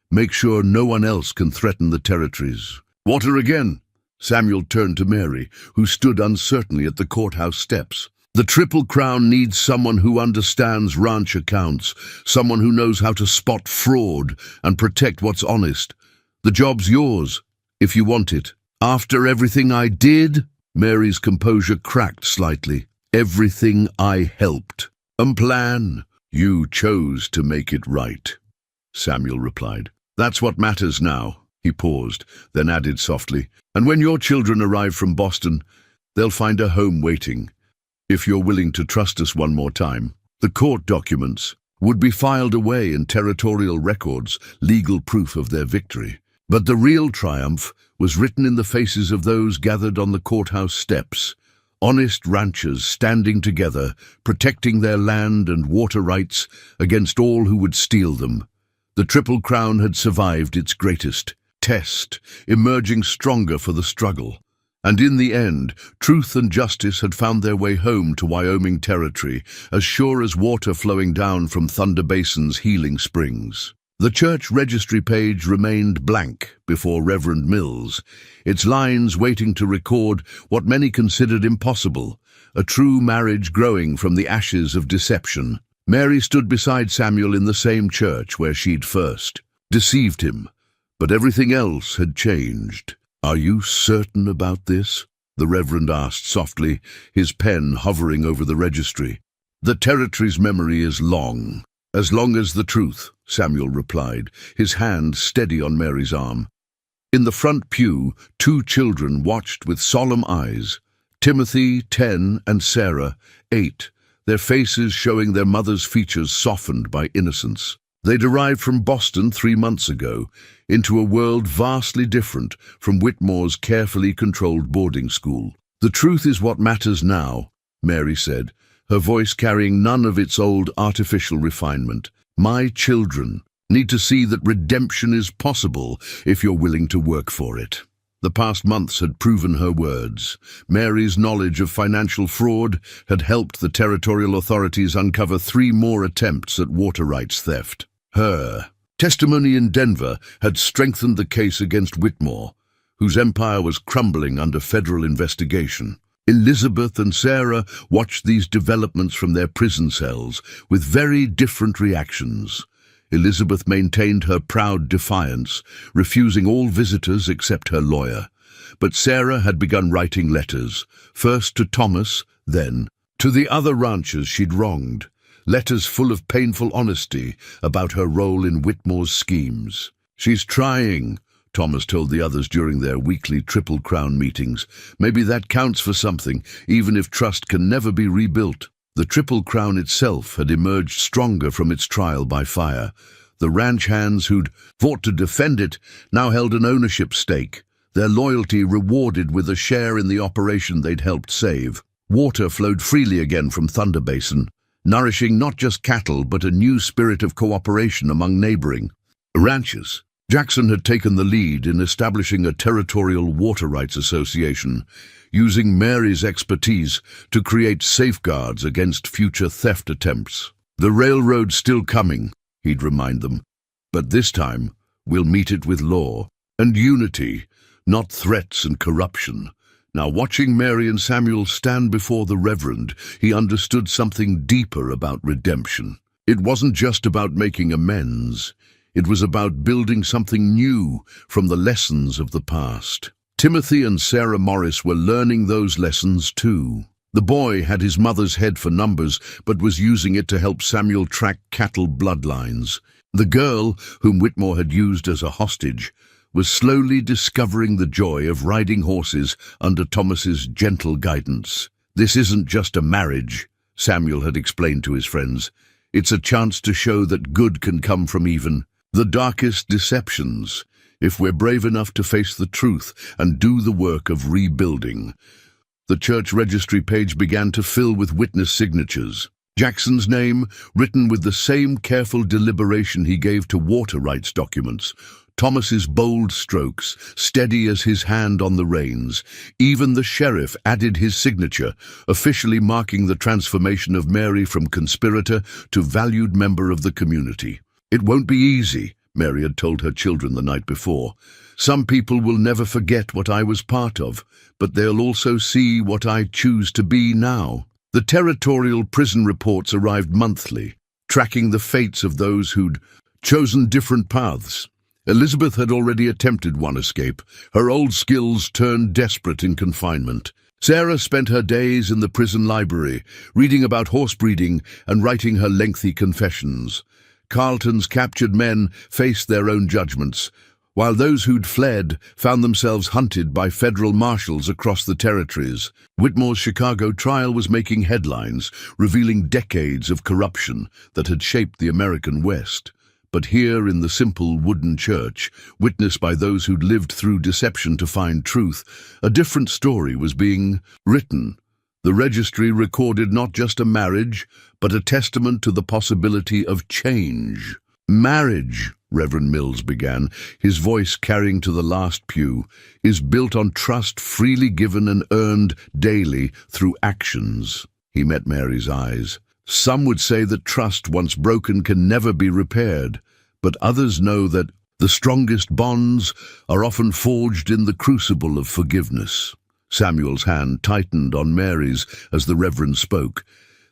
S1: Make sure no one else can threaten the territories." "Water again?" Samuel turned to Mary, who stood uncertainly at the courthouse steps. "The Triple Crown needs someone who understands ranch accounts, someone who knows how to spot fraud and protect what's honest. The job's yours, if you want it." "After everything I did?" Mary's composure cracked slightly. "Everything I helped. Plan. You chose to make it right," Samuel replied. "That's what matters now." He paused, then added softly, "And when your children arrive from Boston, they'll find a home waiting, if you're willing to trust us one more time." The court documents would be filed away in territorial records, legal proof of their victory. But the real triumph was written in the faces of those gathered on the courthouse steps. Honest ranchers standing together, protecting their land and water rights against all who would steal them. The Triple Crown had survived its greatest test, emerging stronger for the struggle. And in the end, truth and justice had found their way home to Wyoming territory, as sure as water flowing down from Thunder Basin's healing springs. The church registry page remained blank before Reverend Mills, its lines waiting to record what many considered impossible, a true marriage growing from the ashes of deception. Mary stood beside Samuel in the same church where she'd first deceived him, but everything else had changed. "Are you certain about this?" the Reverend asked softly, his pen hovering over the registry. "The territory's memory is long. As long as the truth," Samuel replied, his hand steady on Mary's arm. In the front pew, two children watched with solemn eyes, Timothy, 10, and Sarah, 8, their faces showing their mother's features softened by innocence. They'd arrived from Boston 3 months ago, into a world vastly different from Whitmore's carefully controlled boarding school. "The truth is what matters now," Mary said, her voice carrying none of its old artificial refinement. "My children need to see that redemption is possible if you're willing to work for it." The past months had proven her words. Mary's knowledge of financial fraud had helped the territorial authorities uncover 3 more attempts at water rights theft. Her testimony in Denver had strengthened the case against Whitmore, whose empire was crumbling under federal investigation. Elizabeth and Sarah watched these developments from their prison cells with very different reactions. Elizabeth maintained her proud defiance, refusing all visitors except her lawyer. But Sarah had begun writing letters, first to Thomas, then to the other ranchers she'd wronged, letters full of painful honesty about her role in Whitmore's schemes. "She's trying," Thomas told the others during their weekly Triple Crown meetings. "Maybe that counts for something, even if trust can never be rebuilt." The Triple Crown itself had emerged stronger from its trial by fire. The ranch hands who'd fought to defend it now held an ownership stake, their loyalty rewarded with a share in the operation they'd helped save. Water flowed freely again from Thunder Basin, nourishing not just cattle but a new spirit of cooperation among neighboring ranches. Jackson had taken the lead in establishing a territorial water rights association, using Mary's expertise to create safeguards against future theft attempts. "The railroad's still coming," he'd remind them, "but this time we'll meet it with law and unity, not threats and corruption." Now, watching Mary and Samuel stand before the Reverend, he understood something deeper about redemption. It wasn't just about making amends. It was about building something new from the lessons of the past. Timothy and Sarah Morris were learning those lessons too. The boy had his mother's head for numbers, but was using it to help Samuel track cattle bloodlines. The girl, whom Whitmore had used as a hostage, was slowly discovering the joy of riding horses under Thomas's gentle guidance. "This isn't just a marriage," Samuel had explained to his friends. "It's a chance to show that good can come from even the darkest deceptions, if we're brave enough to face the truth and do the work of rebuilding." The church registry page began to fill with witness signatures. Jackson's name, written with the same careful deliberation he gave to water rights documents. Thomas's bold strokes, steady as his hand on the reins. Even the sheriff added his signature, officially marking the transformation of Mary from conspirator to valued member of the community. "It won't be easy," Mary had told her children the night before. "Some people will never forget what I was part of, but they'll also see what I choose to be now." The territorial prison reports arrived monthly, tracking the fates of those who'd chosen different paths. Elizabeth had already attempted one escape, her old skills turned desperate in confinement. Sarah spent her days in the prison library, reading about horse breeding and writing her lengthy confessions. Carlton's captured men faced their own judgments, while those who'd fled found themselves hunted by federal marshals across the territories. Whitmore's Chicago trial was making headlines, revealing decades of corruption that had shaped the American West. But here in the simple wooden church, witnessed by those who'd lived through deception to find truth, a different story was being written. The registry recorded not just a marriage, but a testament to the possibility of change. "Marriage," Reverend Mills began, his voice carrying to the last pew, "is built on trust freely given and earned daily through actions." He met Mary's eyes. "Some would say that trust, once broken, can never be repaired, but others know that the strongest bonds are often forged in the crucible of forgiveness." Samuel's hand tightened on Mary's as the Reverend spoke.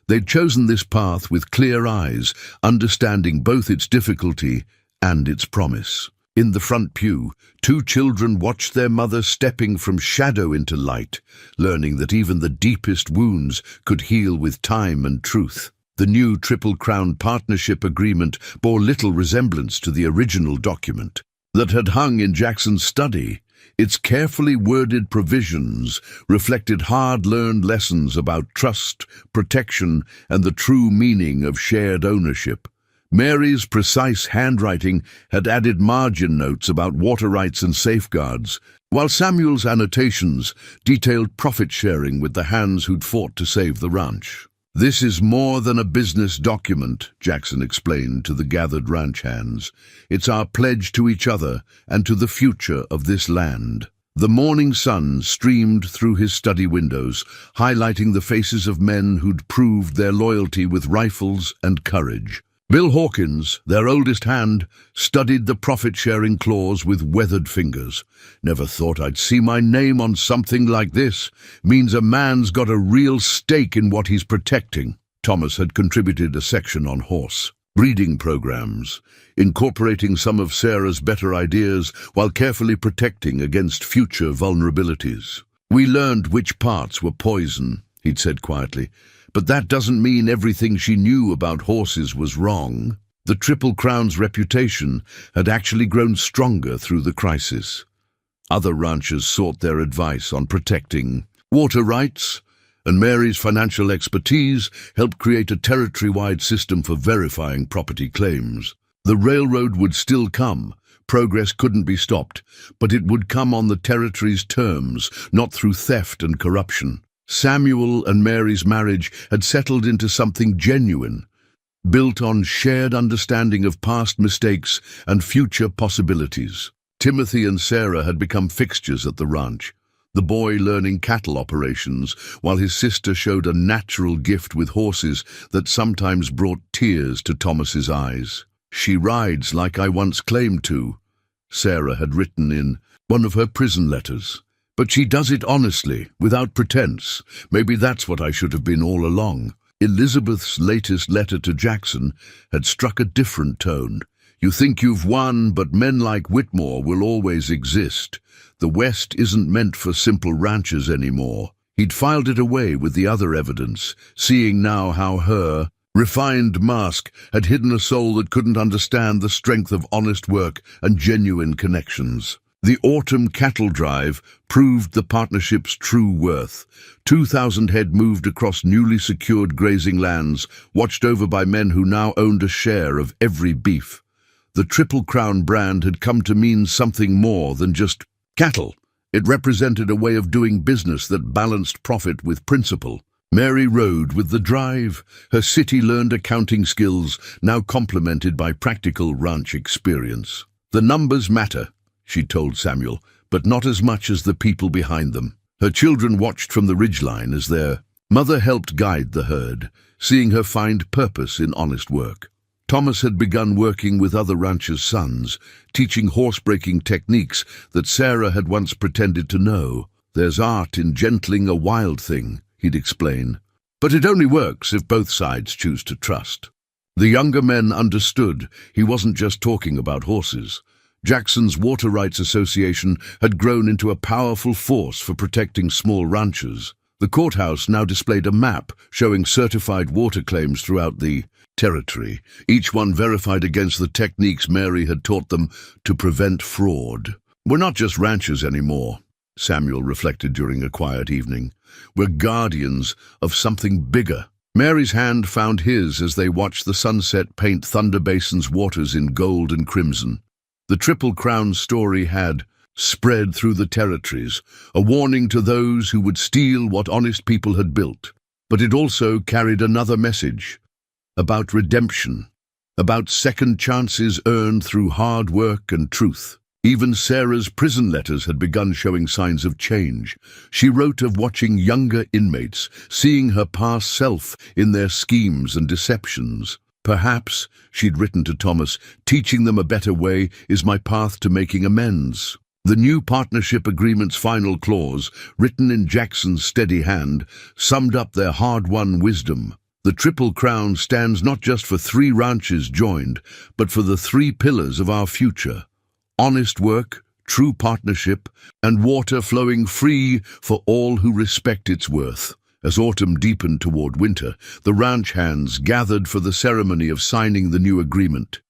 S1: They'd chosen this path with clear eyes, understanding both its difficulty and its promise. In the front pew, two children watched their mother stepping from shadow into light, learning that even the deepest wounds could heal with time and truth. The new Triple Crown partnership agreement bore little resemblance to the original document that had hung in Jackson's study. Its carefully worded provisions reflected hard-learned lessons about trust, protection, and the true meaning of shared ownership. Mary's precise handwriting had added margin notes about water rights and safeguards, while Samuel's annotations detailed profit-sharing with the hands who'd fought to save the ranch. "This is more than a business document," Jackson explained to the gathered ranch hands. "It's our pledge to each other and to the future of this land." The morning sun streamed through his study windows, highlighting the faces of men who'd proved their loyalty with rifles and courage. Bill Hawkins, their oldest hand, studied the profit-sharing clause with weathered fingers. "Never thought I'd see my name on something like this. Means a man's got a real stake in what he's protecting." Thomas had contributed a section on horse breeding programs, incorporating some of Sarah's better ideas while carefully protecting against future vulnerabilities. "We learned which parts were poison," he'd said quietly, "but that doesn't mean everything she knew about horses was wrong." The Triple Crown's reputation had actually grown stronger through the crisis. Other ranchers sought their advice on protecting water rights, and Mary's financial expertise helped create a territory-wide system for verifying property claims. The railroad would still come. Progress couldn't be stopped, but it would come on the territory's terms, not through theft and corruption. Samuel and Mary's marriage had settled into something genuine, built on shared understanding of past mistakes and future possibilities. Timothy and Sarah had become fixtures at the ranch, the boy learning cattle operations, while his sister showed a natural gift with horses that sometimes brought tears to Thomas's eyes. "She rides like I once claimed to," Sarah had written in one of her prison letters. "But she does it honestly, without pretense. Maybe that's what I should have been all along." Elizabeth's latest letter to Jackson had struck a different tone. "You think you've won, but men like Whitmore will always exist. The West isn't meant for simple ranchers anymore." He'd filed it away with the other evidence, seeing now how her refined mask had hidden a soul that couldn't understand the strength of honest work and genuine connections. The autumn cattle drive proved the partnership's true worth. 2,000 head moved across newly secured grazing lands, watched over by men who now owned a share of every beef. The Triple Crown brand had come to mean something more than just cattle. It represented a way of doing business that balanced profit with principle. Mary rode with the drive, her city-learned accounting skills now complemented by practical ranch experience. "The numbers matter," she told Samuel, "but not as much as the people behind them." Her children watched from the ridgeline as their mother helped guide the herd, seeing her find purpose in honest work. Thomas had begun working with other ranchers' sons, teaching horse-breaking techniques that Sarah had once pretended to know. "There's art in gentling a wild thing," he'd explain, "but it only works if both sides choose to trust." The younger men understood he wasn't just talking about horses. Jackson's Water Rights Association had grown into a powerful force for protecting small ranchers. The courthouse now displayed a map showing certified water claims throughout the territory, each one verified against the techniques Mary had taught them to prevent fraud. "We're not just ranchers anymore," Samuel reflected during a quiet evening. "We're guardians of something bigger." Mary's hand found his as they watched the sunset paint Thunder Basin's waters in gold and crimson. The Triple Crown story had spread through the territories, a warning to those who would steal what honest people had built. But it also carried another message, about redemption, about second chances earned through hard work and truth. Even Sarah's prison letters had begun showing signs of change. She wrote of watching younger inmates, seeing her past self in their schemes and deceptions. "Perhaps," she'd written to Thomas, "teaching them a better way is my path to making amends." The new partnership agreement's final clause, written in Jackson's steady hand, summed up their hard-won wisdom. The Triple Crown stands not just for 3 ranches joined, but for the 3 pillars of our future: honest work, true partnership, and water flowing free for all who respect its worth. As autumn deepened toward winter, the ranch hands gathered for the ceremony of signing the new agreement.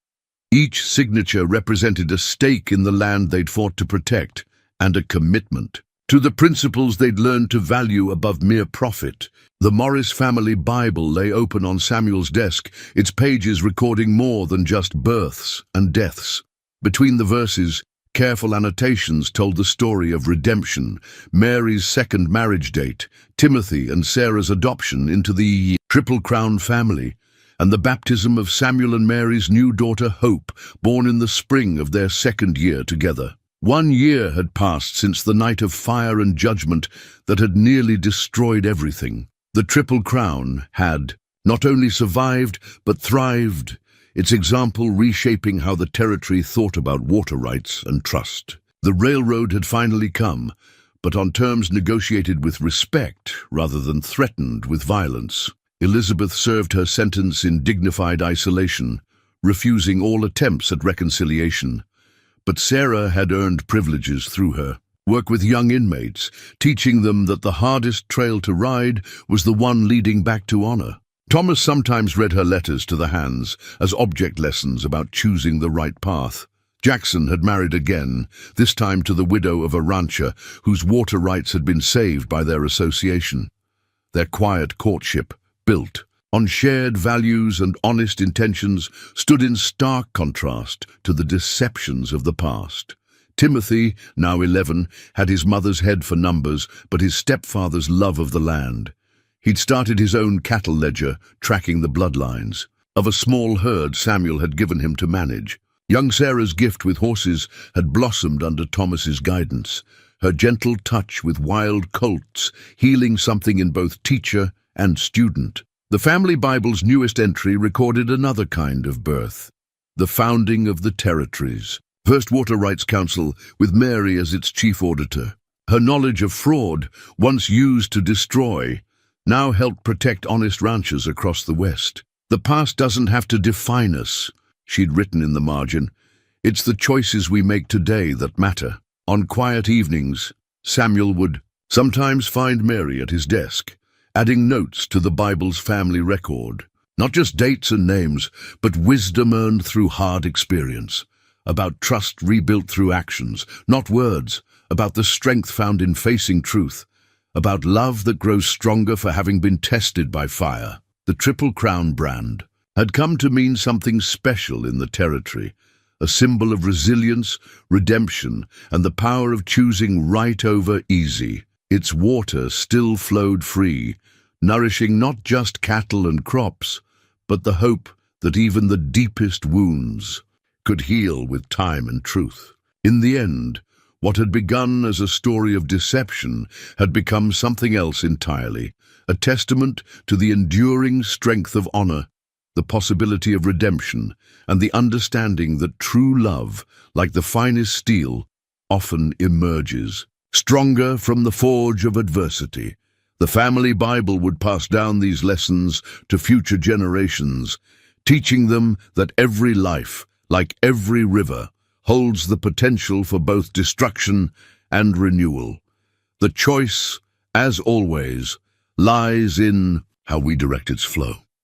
S1: Each signature represented a stake in the land they'd fought to protect, and a commitment to the principles they'd learned to value above mere profit. The Morris family Bible lay open on Samuel's desk, its pages recording more than just births and deaths. Between the verses, careful annotations told the story of redemption, Mary's second marriage date, Timothy and Sarah's adoption into the Triple Crown family, and the baptism of Samuel and Mary's new daughter Hope, born in the spring of their 2nd year together. 1 year had passed since the night of fire and judgment that had nearly destroyed everything. The Triple Crown had not only survived, but thrived, its example reshaping how the territory thought about water rights and trust. The railroad had finally come, but on terms negotiated with respect rather than threatened with violence. Elizabeth served her sentence in dignified isolation, refusing all attempts at reconciliation. But Sarah had earned privileges through her work with young inmates, teaching them that the hardest trail to ride was the one leading back to honor. Thomas sometimes read her letters to the hands as object lessons about choosing the right path. Jackson had married again, this time to the widow of a rancher whose water rights had been saved by their association. Their quiet courtship, built on shared values and honest intentions, stood in stark contrast to the deceptions of the past. Timothy, now 11, had his mother's head for numbers, but his stepfather's love of the land. He'd started his own cattle ledger, tracking the bloodlines of a small herd Samuel had given him to manage. Young Sarah's gift with horses had blossomed under Thomas's guidance, her gentle touch with wild colts healing something in both teacher and student. The family Bible's newest entry recorded another kind of birth, the founding of the territories. First Water Rights Council, with Mary as its chief auditor. Her knowledge of fraud, once used to destroy, now helped protect honest ranchers across the West. The past doesn't have to define us, she'd written in the margin. It's the choices we make today that matter. On quiet evenings, Samuel would sometimes find Mary at his desk, adding notes to the Bible's family record. Not just dates and names, but wisdom earned through hard experience. About trust rebuilt through actions, not words. About the strength found in facing truth. About love that grows stronger for having been tested by fire. The Triple Crown brand had come to mean something special in the territory, a symbol of resilience, redemption, and the power of choosing right over easy. Its water still flowed free, nourishing not just cattle and crops, but the hope that even the deepest wounds could heal with time and truth. In the end, what had begun as a story of deception had become something else entirely, a testament to the enduring strength of honor, the possibility of redemption, and the understanding that true love, like the finest steel, often emerges stronger from the forge of adversity. The family Bible would pass down these lessons to future generations, teaching them that every life, like every river, holds the potential for both destruction and renewal. The choice, as always, lies in how we direct its flow.